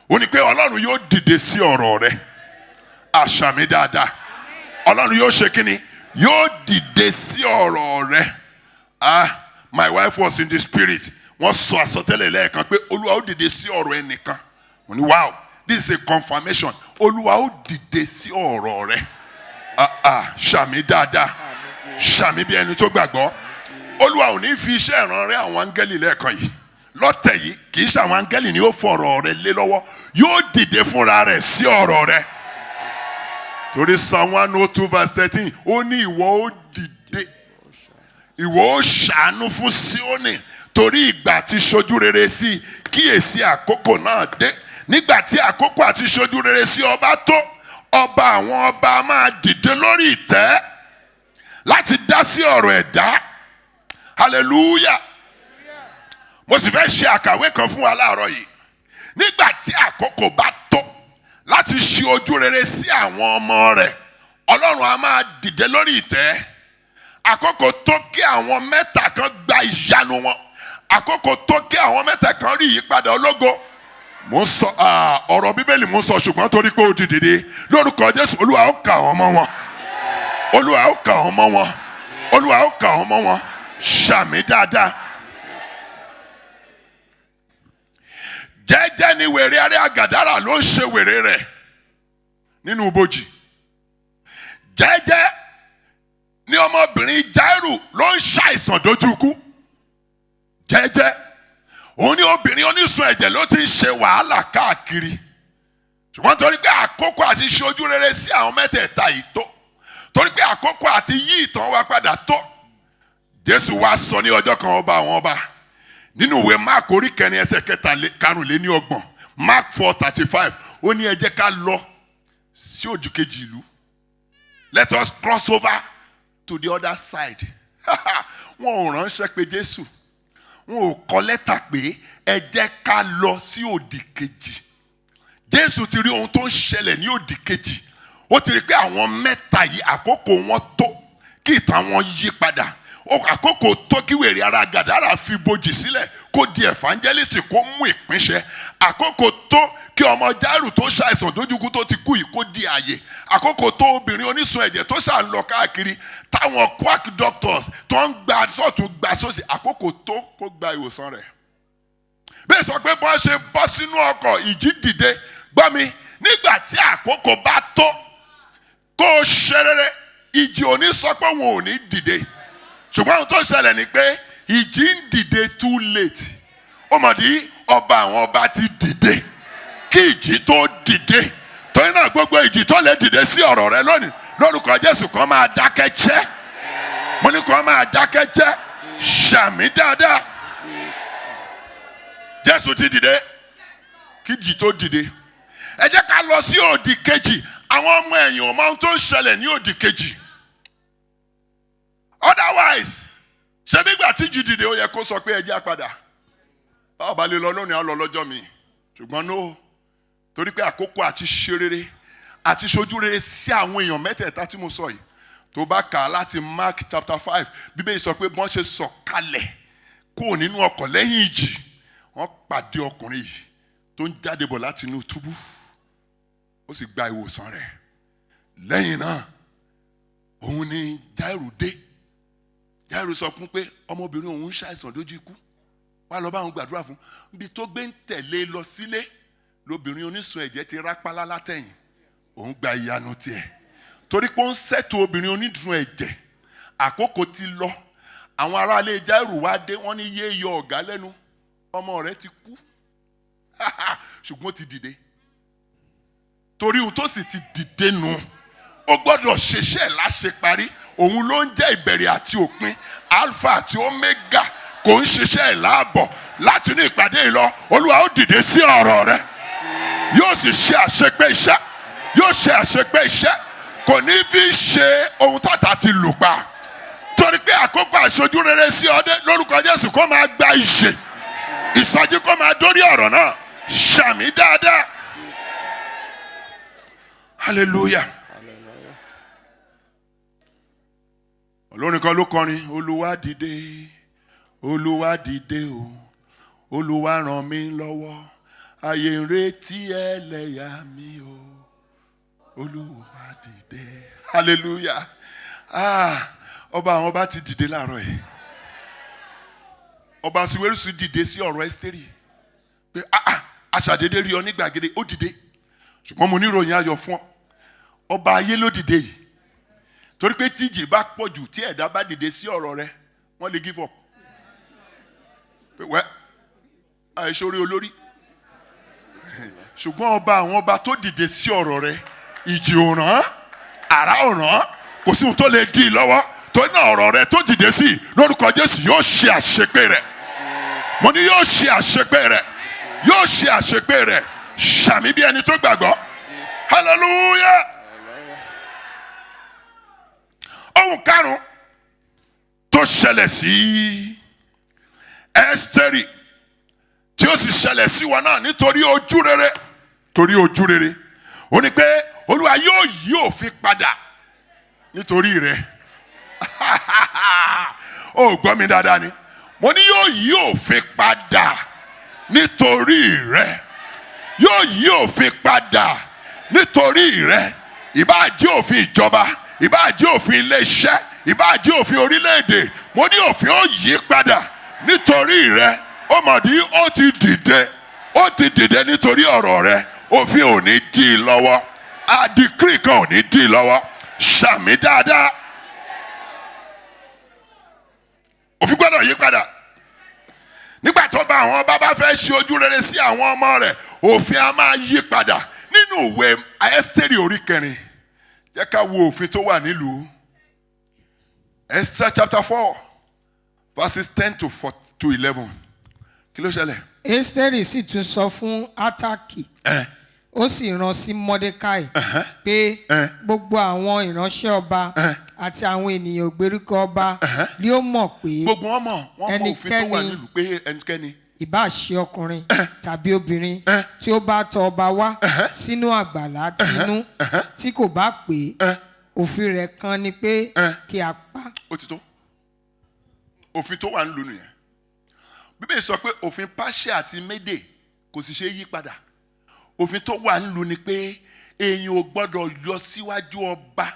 Ó ní pé Ọlọ́run yóò dìde sí ọ̀rọ̀ rẹ̀. Àṣàmì dáadáa. Ọlọ́run yóò ṣe kíni? Yóò dìde sí ọ̀rọ̀ rẹ̀. My wife was in the spirit. Wọ́n sọ àsọtẹ́lẹ̀ lẹ́ẹ̀kan pé Olúwa ó dìde sí ọ̀rọ̀ ẹnìkan. Mo ní wow, this is a confirmation. Olúwa ó dìde sí ọ̀rọ̀ rẹ̀. Ṣàmì dáadáa. Ṣàmì bí ẹni tó gbàgbọ́. Olúwa ò ní fi iṣẹ́ ìránṣẹ́ àwọn áńgẹ́lì lẹ́ẹ̀kan yìí. Lọ́tẹ̀ yìí kì í ṣe àwọn áńgẹ́lì ni ó fọ̀rọ̀ rẹ̀ lé lọ́wọ́. Yóò dìde fúnra rẹ̀ sí ọ̀rọ̀ rẹ̀. Torí Psalm 102 verse 13 ó ní ìwọ ó dìde. Ìwọ ó ṣàánú fún Síónì torí ìgbà tí ṣojú rere sí kíyèsí àkókò náà dé. Nígbà tí àkókò àti ṣojú rere sí ọba tó, ọba àwọn ọba máa dìde lórí ìtẹ́ láti dá sí ọ̀rọ̀ ẹ̀dá. Hallelujah. Mo sì fẹ́ ṣe àkàwé kan fún wa láàárọ̀ yìí. Nígbà tí àkókò bá tó láti ṣe ojú rere sí àwọn ọmọ rẹ̀, Ọlọ́run a máa dìde lórí ìtẹ́. Àkókò tó kí àwọn mẹ́ta kan gba ìyanu wọn. Àkókò tó kí àwọn mẹ́ta kan rí ìyípadà ológo. Mo ń sọ ọ̀rọ̀ Bíbélì mo ń sọ ṣùgbọ́n torí pé ó dìde lórúkọ Jésù Olúwa ó kà wọ́n mọ́ wọn. Olúwa ó kà wọ́n mọ́ wọn. Olúwa ó kà wọ́n mọ́ wọn. Ṣàmì dáadáa. Jẹ́jẹ́ ni wèrè aré àgàdàrà ló ń ṣe wèrè rẹ̀ nínú ibojì. Jẹ́jẹ́ ni ọmọbìnrin Jáírù ló ń ṣàìsàn dójú ikú. Jẹ́jẹ́ òun ni obìnrin onísun ẹ̀jẹ̀ ló ti ń ṣe wàhálà káàkiri. Ṣùgbọ́n torí pé àkókò àti ṣe ojú rere sí àwọn mẹ́tẹ̀ẹ̀ta yìí tó, torí pé àkókò àti yí ìtàn wa padà tó, Jésù wá sọ ní ọjọ́ kan ọba àwọn ọba nínú ìwé Mark orí kẹrin ẹsẹ̀ karùnléníọgbọ̀n Mark 4:35 ó ní ẹ jẹ́ ká lọ sí ojú kejì ìlú. Let us cross over to the other side. Wọn ò ránṣẹ́ pé Jésù, wọn ò kọ lẹ́tà pé ẹ jẹ́ ká lọ sí òdì kejì. Jésù ti rí ohun tó ń ṣẹlẹ̀ ní òdì kejì. Ó ti rí pé àwọn mẹ́ta yìí àkókò wọn tó kí ìtàn wọn yí padà. Àkókò tó kí wèrè ara Gàdárà fi bojì sílẹ̀ kó di evangelist kó mú ìpínṣẹ́. Àkókò tó kí ọmọ Jáírù tó ṣàìsàn dójúkú tó ti kú yìí kó di àyè. Àkókò tó obìnrin onísun ẹ̀jẹ̀ tó ṣà ń lọ káàkiri táwọn quack doctors tó ń gba sọ́ọ̀tún gba sósì àkókò tó kó gba ìwòsàn rẹ̀. Bẹ́ẹ̀ sọ pé bọ́n ṣe bọ́ sínú ọkọ̀ ìjì dìde gbọ́ mi nígbà tí àkókò bá tó kó o ṣe rere ìjì ò ní sọ pé wọn ò ní dìde. Ṣùgbọ́n ohun tó ṣẹlẹ̀ ni pé ìjì ń dìde too late. Ó mọ̀ ní ọba àwọn ọba ti dìde kí ìjì tó dìde. Torí náà gbogbo ìjì tó lè dìde sí ọ̀rọ̀ rẹ lónìí lórúkọ Jésù kan máa dákẹ́ jẹ́. Mo ní kan máa dákẹ́ jẹ́. Ṣàmì dáadáa. Jésù ti dìde kí ìjì tó dìde. Ẹ jẹ́ ká lọ sí òdì kejì. àwọn ọmọ ẹ̀yìn ò mọ ohun tó ń ṣẹlẹ̀ ní òdì kejì. Otherwise ṣé bí ìgbà tí jí dìde ó yẹ kó sọ pé ẹ jẹ́ á padà. Báwo bá lè lọ lónìí á lọ lọ́jọ́ mi. Ṣùgbọ́n no, torí pé àkókò àti ṣe rere àti ṣojú rere sí àwọn èèyàn mẹ́tẹ̀ẹ̀ta tí mo sọ yìí. Tó bá kà á láti Mark chapter 5, Bíbélì sọ pé bọ́n ṣe sọ̀kalẹ̀ kúrò nínú ọkọ̀ lẹ́yìn ìjì, wọ́n pàdé ọkùnrin yìí tó ń jáde bọ̀ láti inú túbú. Ó sì gba ìwòsàn rẹ̀. Lẹ́yìn náà, òun ni Jáírù dé. Jáírù sọ fún pé ọmọbìnrin òun ń ṣàìsàn lójú ikú. Wá lọ bá òun gbàdúrà fún. Níbi tó gbé ń tẹ̀lé lọ sílé, lóbìnrin onísun ẹ̀jẹ̀ ti rápálá látẹ̀yìn. Òun gba ìyanu tiẹ̀. Torí pé ó ń ṣètò obìnrin onídùn ẹ̀jẹ̀. Àkókò ti lọ. Àwọn aráalé Jáírù wá dé, wọ́n ní yé yọ ọ̀gá lẹ́nu. Ọmọ rẹ̀ ti kú. Ṣùgbọ́n ó ti dìde. Torí ohun tó sì ti dìde nù. Ó gbọ́dọ̀ ṣiṣẹ́ láṣeparí. Òun ló ń jẹ́ ìbẹ̀rẹ̀ àti òpin. Alpha àti Omega. Kò ń ṣiṣẹ́ ìlàbọ̀. Láti inú ìpàdé yìí lọ, Olúwa ó dìde sí ọ̀rọ̀ rẹ̀. Yóò sì ṣe àṣepé iṣẹ́. Yóò ṣe àṣepé iṣẹ́. Kò ní fi ṣe ohun tàtà ti lù pa. Torí pé àkókò àṣojú rere sí ọdẹ lórúkọ Jésù kó máa gba ìṣe. Ìsọjí kó máa dórí ọ̀rọ̀ náà. Ṣàmì dáadáa. Hallelujah. Olórin kan ló kọrin, Olúwa dìde, Olúwa dìde o, Olúwa ràn mí lọ́wọ́, ayé ń retí ẹlẹ́yà mi o, Olúwa dìde. Hallelujah. Ọba àwọn ọba ti dìde láàárọ̀ yìí. Ọba Síwérùsì dìde sí ọ̀rọ̀ Ẹ́sítérì. Pé aṣàdédé rí ọ ní gbàgede, ó dìde. Ṣùgbọ́n mo ní ìròyìn ayọ̀ fún ọ. Ọba ayé ló dìde yìí. Torí pé tíjì bá pọ̀ jù tí ẹ̀dá bá dìde sí ọ̀rọ̀ rẹ̀, wọ́n lè give up. Pé wẹ́ àìṣorí olórí. Ṣùgbọ́n ọba àwọn ọba tó dìde sí ọ̀rọ̀ rẹ̀, ìjì ò ràn, àrá ò ràn, kò sí ohun tó lè dí i lọ́wọ́. Torí náà ọ̀rọ̀ rẹ̀ tó dìde sí lórúkọ Jésù yóò ṣe àṣepé rẹ̀. Mo ní yóò ṣe àṣepé rẹ̀. Yóò ṣe àṣepé rẹ̀. Ṣàmì bí ẹni tó gbàgbọ́. Hallelujah. Ohun karùn-ún tó ṣẹlẹ̀ sí Ẹ́sítérì tí ó sì ṣẹlẹ̀ sí wa náà nítorí ojú rere. Torí ojú rere. Ó ní pé Olúwa yóò yí òfin padà nítorí rẹ̀. Ó gbọ́ mi dáadáa ni. Mo ní yóò yí òfin padà nítorí rẹ̀. Yóò yí òfin padà nítorí rẹ̀. Ìbáà jẹ́ òfin ìjọba, ìbáà jẹ́ òfin ilé iṣẹ́, ìbáà jẹ́ òfin orílẹ̀-èdè. Mo ní òfin ó yí padà nítorí rẹ̀. Ó mọ̀ ní ó ti dìde. Ó ti dìde nítorí ọ̀rọ̀ rẹ̀. Òfin ò ní dí i lọ́wọ́. Àdìkírì kan ò ní dí i lọ́wọ́. Ṣàmì dáadáa. Òfin gbọ́dọ̀ yí padà. Nígbà tó bá àwọn ọba bá fẹ́ ṣe ojú rere sí àwọn ọmọ rẹ̀, òfin a máa yí padà. Nínú ìwé Ẹ́sítérì orí 4, jẹ́ ká wo òfin tó wà nílùú. Esther chapter 4, verses 10 to 11. Kí ló ṣẹlẹ̀? Ẹ́sítérì sì tún sọ fún Hátákì. Ó sì rán sí Mọ́dékáì pé gbogbo àwọn ìránṣẹ́ ọba àti àwọn ènìyàn ìgbèríko ọba ni ó mọ̀ pé gbogbo wọn mọ̀ òfin tó wà nílùú pé ẹnikẹ́ni ìbá ṣe ọkùnrin tàbí obìnrin tí ó bá tọ̀ ọba wá sínú àgbàlá tinú tí kò bá pé òfin rẹ̀ kan ni pé kí a pa. Ó ti tó. Òfin tó wà nílùú nìyẹn. Bíbélì sọ pé òfin Páṣíà àti Médè kò sì ṣe yí padà. Òfin tó wà nílùú ni pé èèyàn ò gbọ́dọ̀ yọ síwájú ọba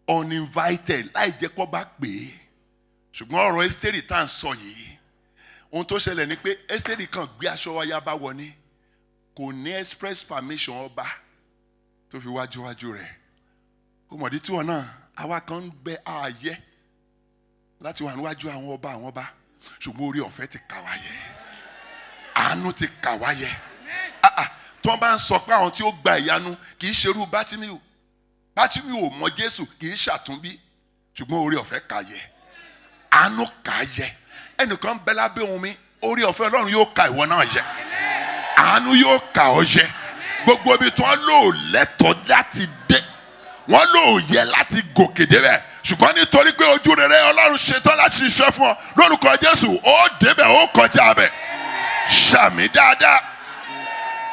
uninvited láì jẹ́ kó bá pè é. Ṣùgbọ́n ọ̀rọ̀ Ẹ́sítérì tá à ń sọ yìí, ohun tó ṣẹlẹ̀ ni pé Ẹ́sítérì kan gbé aṣọ ọya bá wọ ní, kò ní express permission ọba tó fi wájú rẹ̀. Ó mọ̀dí tí wọn náà àwa kan ń bẹ ààyè láti wà níwájú àwọn ọba ṣùgbọ́n orí ọ̀fẹ́ ti kà wáyé, àánú ti kà wáyé. Tí wọ́n bá ń sọ pé àwọn tí ó gba ìyanu kì í ṣerú Bátímíù. Bátímíù ò mọ Jésù, kì í ṣàtúnbí, ṣùgbọ́n orí ọ̀fẹ́ kà yẹ, àánú kà yẹ. Ẹnìkan bẹ lábẹ́ ohùn mi, orí ọ̀fẹ́ Ọlọ́run yóò kà ìwọ náà yẹ, àánú yóò kà ọ́ yẹ, gbogbo ibi tí wọ́n lò lẹ́tọ̀ọ́ láti dé, wọ́n lò yẹ láti gòkè débẹ̀, ṣùgbọ́n nítorí pé ojú rere Ọlọ́run ṣetán láti ṣiṣẹ́ fún ọ lórúkọ Jésù, ó débẹ̀, ó kọjá bẹ̀. Ṣàmì dáadáa.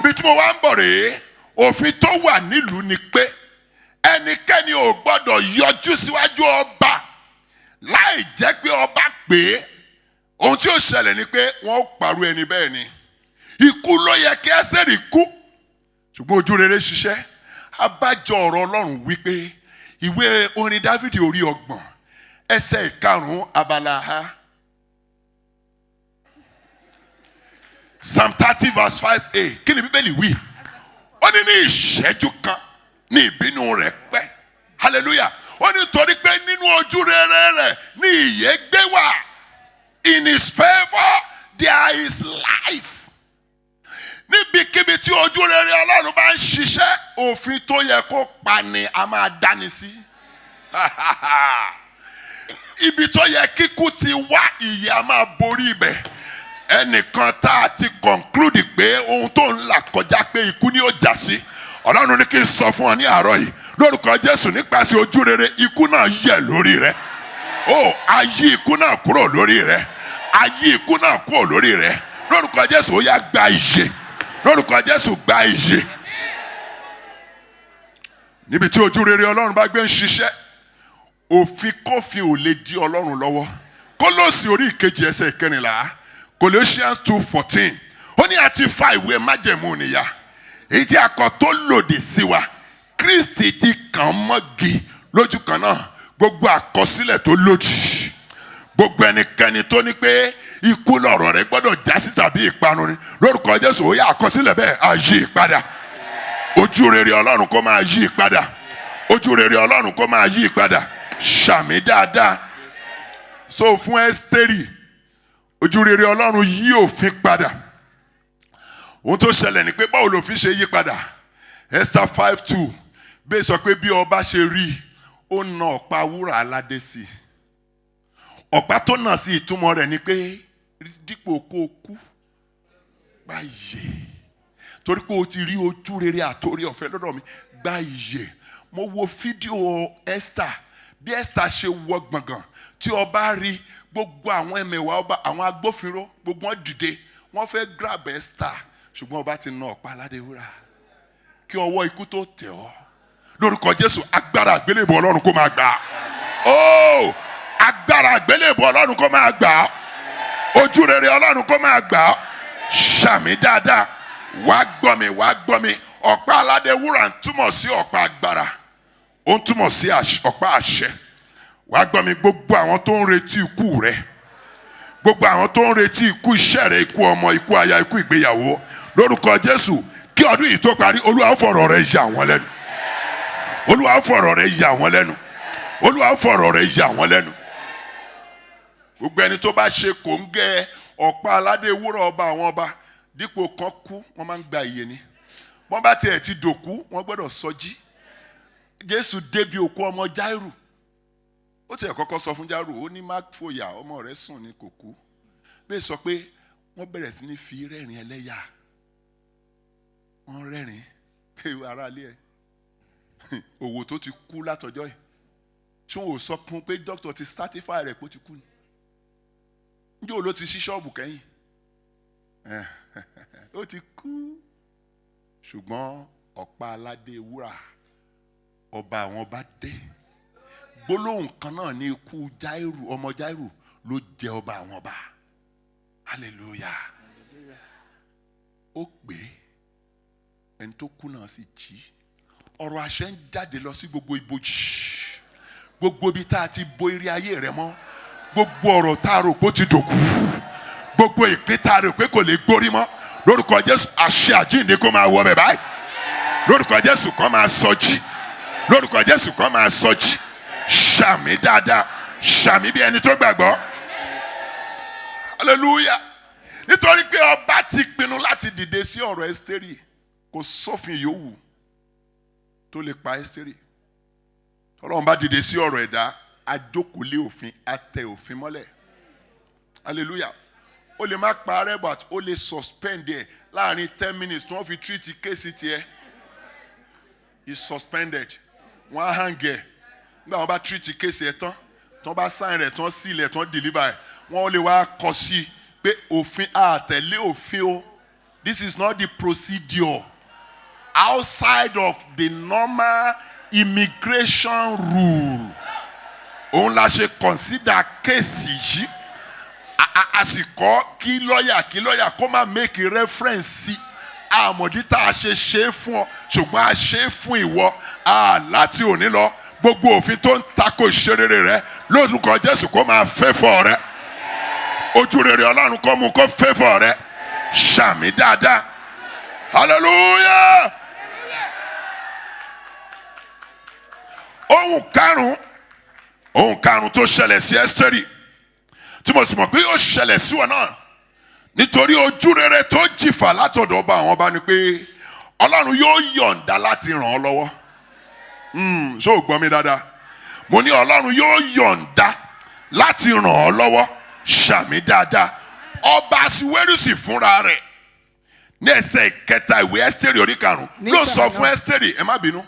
Bí tí mo wá ń bọ̀ rèé, òfin tó wà nílùú ni pé ẹnikẹ́ni ò gbọ́dọ̀ yọjú síwájú ọba láì jẹ́ pé ọba pé ohun tí ó ṣẹlẹ̀ ni pé wọ́n ó pàrọ̀ ẹni bẹ́ẹ̀ ni. Ikú ló yẹ kí Ẹ́sítérì kú, ṣùgbọ́n ojú rere ṣiṣẹ́. Abájọ ọ̀rọ̀ Ọlọ́run wípé ìwé orin Dáfídì orí 30 ẹsẹ̀ 5 abala ha. Psalm 30 verse 5a. Kí ni Bíbélì wí? Ó ní ní ìṣẹ́jú kan ní ìbínú rẹ̀ pẹ́. Hallelujah. Ó ní torí pé nínú ojú rere rẹ̀ ní ìyè gbé wà. In his favour there is life. Níbikíbi tí ojú rere Ọlọ́run bá ń ṣiṣẹ́, òfin tó yẹ kó pa ni a máa dáni sí. Ibi tó yẹ kíkú ti wá, ìyè a máa borí ibẹ̀. Ẹnìkan tá a ti conclude pé ohun tó ń là kọjá pé ikú ni ó já sí, Ọlọ́run ní kí n sọ fún ọ ní àárọ̀ yìí lórúkọ Jésù, nípasẹ̀ ojú rere ikú náà yẹ̀ lórí rẹ. Ó ayé ikú náà kúrò lórí rẹ, ayé ikú náà kúrò lórí rẹ lórúkọ Jésù. Ó yá gba ìyè lórúkọ Jésù, gba ìyè. Níbi tí ojú rere Ọlọ́run bá gbé ń ṣiṣẹ́, òfin kófin ò lè di Ọlọ́run lọ́wọ́. Kólósì orí 2 ẹsẹ̀ 14, Colossians 2:14, ó ní àti fa ìwé májẹ̀mú nìyà èyí tí a kọ tó lòdì sí wa, Kristi ti kàn mọ́gi lójú kan náà gbogbo àkọsílẹ̀ tó lòdì. Gbogbo ẹnikẹ́ni tó ní pé ikú lọ̀rọ̀ rẹ̀ gbọ́dọ̀ jásí tàbí ìparun ni lórúkọ Jésù, ó yá àkọsílẹ̀ bẹ́ẹ̀ á yí padà. Ojú rere Ọlọ́run kó máa yí padà. Ojú rere Ọlọ́run kó máa yí padà. Ṣàmì dáadáa. So fún Ẹ́sítérì, ojú rere Ọlọ́run yí òfin padà. Ohun tó ṣẹlẹ̀ ni pé báwo lòfin ṣe yí padà? Esther 5:2 bẹ́ẹ̀ sọ pé bí ọba ṣe rí, ó na ọ̀pá wúrà aládé sí. Ọ̀pá tó nà sí ìtumọ̀ rẹ̀ ni pé dípò kó kú, gba ìyè. Torí pé o ti rí ojú rere àtòrí ọ̀fẹ́ lọ́dọ̀ mi, gba ìyè. Mo wo fídíò Esther, bí Esther ṣe wọ gbọ̀ngàn tí ọba rí, gbogbo àwọn ẹmẹ̀wà ọba, àwọn agbófinró, gbogbo wọn dìde, wọ́n fẹ́ grab Esther, ṣùgbọ́n ọba ti na ọ̀pá aládé wúrà kí ọwọ́ ikú tó tẹ̀ ọ́. Lórúkọ Jésù, agbára àgbélébùú Ọlọ́run kó máa gbà. Ó agbára àgbélébùú Ọlọ́run kó máa gbà. Ojú rere Ọlọ́run kó máa gbà. Ṣàmì dáadáa. Wá gbọ́ mi, wá gbọ́ mi. Ọ̀pá aládé wúrà ń túmọ̀ sí ọ̀pá agbára, ó ń túmọ̀ sí ọ̀pá àṣẹ. Wá gbọ́ mi, gbogbo àwọn tó ń retí ikú rẹ, gbogbo àwọn tó ń retí ikú iṣẹ́ rẹ, ikú ọmọ, ikú aya, ikú ìgbéyàwó, lórúkọ Jésù, kí ọdún yìí tó parí, Olúwa ó fọ̀rọ̀ rẹ yà wọ́n lẹ́nu. Olúwa ó fọ̀rọ̀ rẹ yà wọ́n lẹ́nu. Olúwa ó fọ̀rọ̀ rẹ yà wọ́n lẹ́nu. Gbogbo ẹni tó bá ṣe kòńgẹ́ ọ̀pá aládé wúrà ọba àwọn ọba, dípò kan kú, wọ́n máa ń gba ìyè ni. Wọ́n bá tiẹ̀ ti dòkú, wọ́n gbọ́dọ̀ sọjí. Jésù débi òkú ọmọ Jáírù. Ó tiẹ̀ kọ́kọ́ sọ fún Jáírù, ó ní má fòyà, ọmọ rẹ̀ sùn ní kò kú. Bẹ́ẹ̀ sọ pé wọ́n bẹ̀rẹ̀ sí ní fi rẹ́rìn ẹlẹ́yà. Wọ́n rẹ́rìn pé ara ilé ẹ̀ òwò tó ti kú látọjọ́ ẹ̀. Ṣé wọn ò sọ fún pé dókítà ti certify rẹ̀ pé ó ti kú ni? Ǹjẹ́ òun ló ti ṣí ṣọ́ọ̀bù kẹ́yìn? Ó ti kú. Ṣùgbọ́n ọ̀pá aládé wúrà ọba àwọn ọba dé. Gbólóhùn kan náà ní ikú Jáírù, ọmọ Jáírù ló jẹ ọba àwọn ọba. Hallelujah. Ó pè ẹni tó kú náà sì jí. Ọ̀rọ̀ àṣẹ ń jáde lọ sí gbogbo ibojì, gbogbo ibi tá a ti bo eré ayé rẹ mọ́, gbogbo ọ̀rọ̀ tá a rò pé ó ti dòkú, gbogbo ìpín tá a rò pé kò lè gbórí mọ́, lórúkọ Jésù àṣẹ àjíǹde kó máa wọ bẹ̀ báyìí. Lórúkọ Jésù kó máa sọjí. Lórúkọ Jésù kó máa sọjí. Ṣàmì dáadáa. Ṣàmì bí ẹni tó gbàgbọ́. Hallelujah. Nítorí pé ọba ti pinnu láti dìde sí ọ̀rọ̀ Ẹ́sítérì, kò sófin yòówù tó lè pa Ẹ́sítérì. Ọlọ́run bá dìde sí ọ̀rọ̀ ẹ̀dá, ajókòólé òfin, atẹ òfin mọ́lẹ̀. Hallelujah. Ó lè má parẹ́, but ó lè suspend ẹ̀ láàrin 10 minutes tí wọ́n fi treat kéèsì tiẹ̀. is suspended. Wọ́n á hang ẹ̀. Nígbà wọ́n bá treat case ẹ̀ tán, tí wọ́n bá sign rẹ̀, tí wọ́n seal ẹ̀, tí wọ́n deliver ẹ̀, wọ́n lè wá kọ sí pé òfin àtẹ̀lé òfin o. This is not the procedure. Outside of the normal immigration rule. Òun la ṣe consider case yìí. Àsìkò kí lọ́yà kó má make a reference sí. Àmọ̀dí tá a ṣe é fún ọ, ṣùgbọ́n a ṣe é fún ìwọ. Láti òní lọ, gbogbo òfin tó ń tako ìṣerere rẹ, lórúkọ Jésù kó máa favour rẹ. Ojú rere Ọlọ́run kó mú kó favour rẹ. Ṣàmì dáadáa. Hallelujah. Ohun karùn-ún tó ṣẹlẹ̀ sí Ẹ́sítérì, tí mo sì mọ̀ pé yóò ṣẹlẹ̀ sí wọn náà nítorí ojú rere tó jìfà látọ̀dọ̀ ọba àwọn ọba ni pé Ọlọ́run yóò yọ̀ǹda láti ràn ọ́ lọ́wọ́. Ṣé o gbọ́ mi dáadáa? Mo ní Ọlọ́run yóò yọ̀ǹda láti ràn ọ́ lọ́wọ́. Ṣàmì dáadáa. Ọba Aṣiwérìsì fúnra rẹ̀ ní ẹsẹ̀ ìkẹta ìwé Ẹ́sítérì orí karùn-ún ló sọ fún Ẹ́sítérì, ẹ má bínú,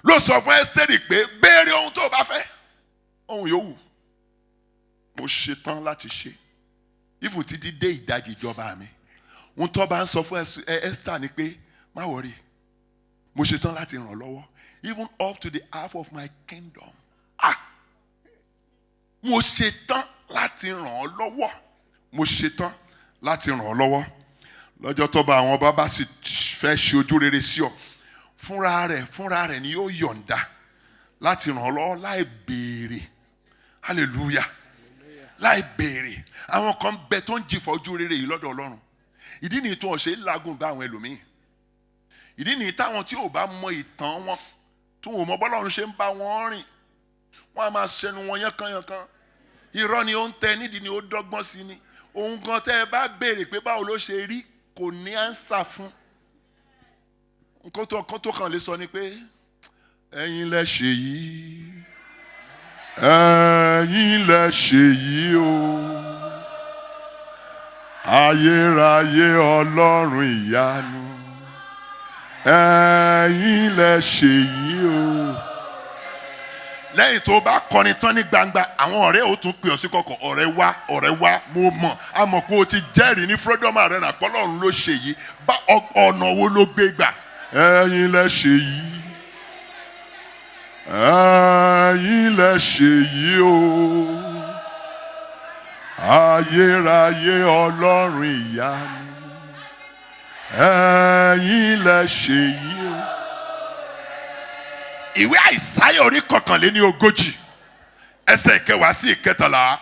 ló sọ fún Ẹ́sítérì pé béèrè ohun tó bá fẹ́, ohun yòówù mo ṣetán láti ṣe. Ìfù títí dé ìdajì ìjọba mi, ohun tó bá ń sọ fún Ẹ́sítà ni pé má wọrí, mo ṣetán láti ràn ọ́ lọ́wọ́, even up to the half of my kingdom. Mo ṣetán láti ràn ọ́ lọ́wọ́, mo ṣetán láti ràn ọ́ lọ́wọ́. Lọ́jọ́ tó bá àwọn ọba bá sì fẹ́ ṣe ojú rere sí ọ, fúnra rẹ̀ ni yóò yọ̀ǹda láti ràn ọ́ lọ́wọ́ láì béèrè. Hallelujah. Láì béèrè. Àwọn kan bẹ tó ń jìfọ̀ ojú rere yìí lọ́dọ̀ Ọlọ́run. Ìdí nìyí tó ọ̀ṣẹ́ lágùn bá àwọn ẹlòmíì. Ìdí nìyí táwọn tí ò bá mọ ìtàn wọn, tí wọn ò mọ bọ́lọ́run ṣe ń bá wọn rìn, wọ́n á máa ṣẹnu wọn yánkanyànkan. Irọ́ ni ó ń tẹ, nídìí ni ó dọ́gbọ́n sí ni. Ohun gan tẹ́ ẹ bá béèrè pé báwo ló ṣe rí, kò ní ánsà fún. Nǹkan tó kàn lè sọ ni pé ẹ̀yin lẹ ṣe yìí, ẹ̀yin lẹ ṣe yìí o, ayérayé Ọlọ́run ìyanu, ẹ̀yin lẹ ṣe yìí o. Lẹ́yìn tó bá kọrin tán ní gbangba, àwọn ọ̀rẹ́ ò tún pè ọ́ sí kọ̀kọ̀, ọ̀rẹ́ wá, mo mọ̀, a mọ̀ pé o ti jẹ́rìí ní Freedom Arena pé Ọlọ́run ló ṣe yìí, bá ọ̀nà wo ló gbé gbà? Ẹ̀yin lẹ ṣe yìí, ẹ̀yin lẹ ṣe yìí o, ayérayé Ọlọ́run ìyanu, ẹ̀yin lẹ ṣe yìí o. Ìwé Àìsáyà orí 41 ẹsẹ̀ ìkẹwàá sí ìkẹtàlá.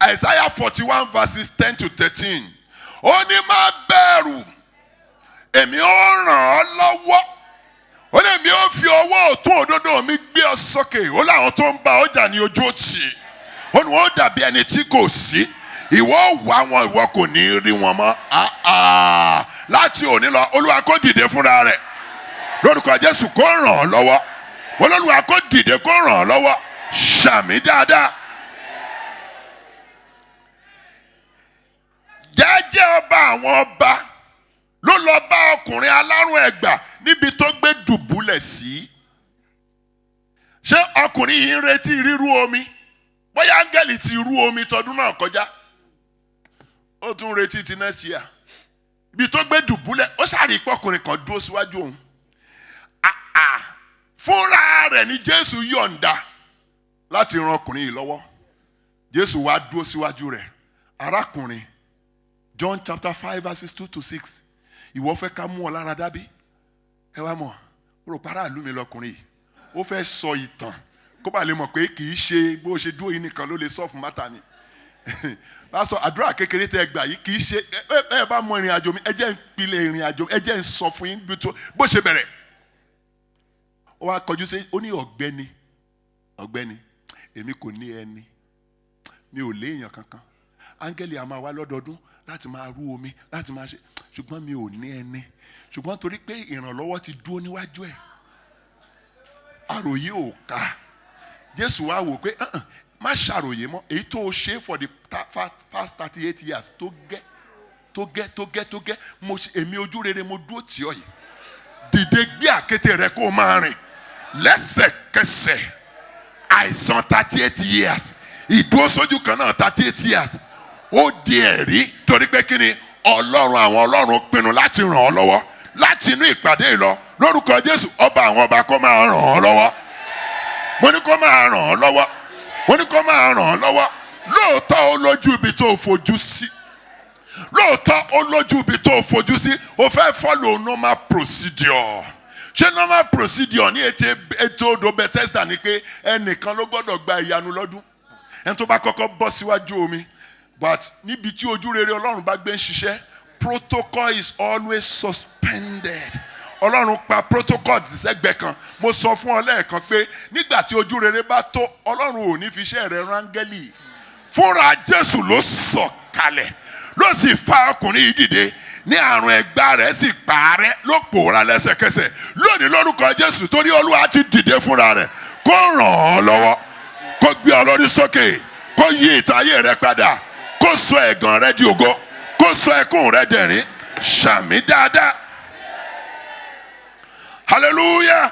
Àìsáyà 41 verses 10 to 13. Ó ní má bẹ̀rù, èmi ó ràn ọ́ lọ́wọ́. Ó ní èmi ó fi ọwọ́ ọ̀tún òdodo mi gbé ọ sókè. Ó láwọn tó ń bá ọjà ní ojú òtì. Ó ní wọ́n dàbí ẹni tí kò sí. Ìwọ wá wọn, ìwọ kò ní rí wọn mọ́. Láti òní lọ, Olúwa kó dìde fúnra rẹ̀. Lórúkọ Jésù kó ràn ọ́ lọ́wọ́. Olúwa kó dìde kó ràn ọ́ lọ́wọ́. Ṣàmì dáadáa. Jẹ́jẹ́ ọba àwọn ọba ló lọ bá ọkùnrin alárùn ẹ̀gbà níbi tó gbé dùbúlẹ̀ sí. Ṣé ọkùnrin yìí ń retí rírú omi? Bóyá áńgẹ́lì ti rú omi tọdún náà kọjá, ó tún retí ti next year. Ibi tó gbé dùbúlẹ̀, ó ṣàrí pọ́kùnrin kan dúró síwájú òun. Fúnra rẹ̀ ni Jésù yọ̀ǹda láti ran ọkùnrin yìí lọ́wọ́. Jésù wá dúró síwájú rẹ̀. Arákùnrin, John chapter 5 verses 2 to 6. Ìwọ fẹ́ ká mú ọ lára dábí? Ẹ wá mọ̀, ó rò para ìlú mi lọkùnrin yìí. Ó fẹ́ sọ ìtàn kó bá lè mọ̀ pé kì í ṣe bó ṣe dúró yìí nìkan ló lè sọ fún mátà mi. Bá sọ àdúrà kékeré tẹ́ gbà yìí kì í ṣe ẹ bá mọ ìrìn àjò mi, ẹ jẹ́ ń pilẹ̀ ìrìn àjò, ẹ jẹ́ ń sọ fún yín bó ṣe bẹ̀rẹ̀. Ó wá kọjú sí, ó ní ọ̀gbẹ́ni, èmi kò ní ẹni, mi ò léèyàn kankan. Áńgẹ́lì a máa wá lọ́dọọdún láti máa rú omi, láti máa ṣe, ṣùgbọ́n mi ò ní ẹni. Ṣùgbọ́n torí pé ìrànlọ́wọ́ ti dúró níwájú ẹ̀, àròyé ò ká. Jésù wá wò pé má ṣàròyé mọ́, èyí tó o ṣe for the past 38 years tó gẹ́, èmi ojú rere mo dúró tì ọ́ yìí. Dìde gbé àkéte rẹ kó o máa rìn. lẹ́sẹ̀kẹsẹ̀ àìsàn 38 years ìdúró sójú kan náà 38 years ó di ẹ̀rí torí pé kí ni ọlọ́run àwọn ọlọ́run pinnu láti ràn ọ́ lọ́wọ́ láti inú ìpàdé yìí lọ lórúkọ Jésù ọba àwọn ọba kó máa ràn ọ́ lọ́wọ́ mo ní kó máa ràn ọ́ lọ́wọ́ mo ní kó máa ràn ọ́ lọ́wọ́ lóòótọ́ ó lójú ibi tó fojú sí lóòótọ́ ó lójú ibi tó fojú sí ó fẹ́ follow normal procedure ṣé normal procedure ní ètò odò Bethesda ni pé ẹnìkan ló gbọ́dọ̀ gba ìyanu lọ́dún ẹni tó bá kọ́kọ́ bọ́ síwájú omi but níbi tí ojú rere Ọlọ́run bá gbé ń ṣiṣẹ́ protocol is always suspended Ọlọ́run pa protocol sẹ́gbẹ̀ẹ́ kan mo sọ fún ọ lẹ́ẹ̀kan pé nígbà tí ojú rere bá tó Ọlọ́run ò ní fi iṣẹ́ rẹ̀ rángẹ́lì fúnra Jésù ló sọ̀kalẹ̀ ló sì fa ọkùnrin yìí dìde ní àrùn ẹ̀gbá rẹ̀ sì pààrẹ́ ló pòórá lẹ́sẹ̀kẹsẹ̀ lónìí lórúkọ Jésù torí Olúwa ti dìde fúnra rẹ̀ kó ràn ọ́ lọ́wọ́ kó gbé ọ lórí sókè kó yí ìtayé rẹ padà kó sọ ẹ̀gàn rẹ di ògo kó sọ ẹkún rẹ dẹ̀rín ṣàmì dáadáa hallelujah.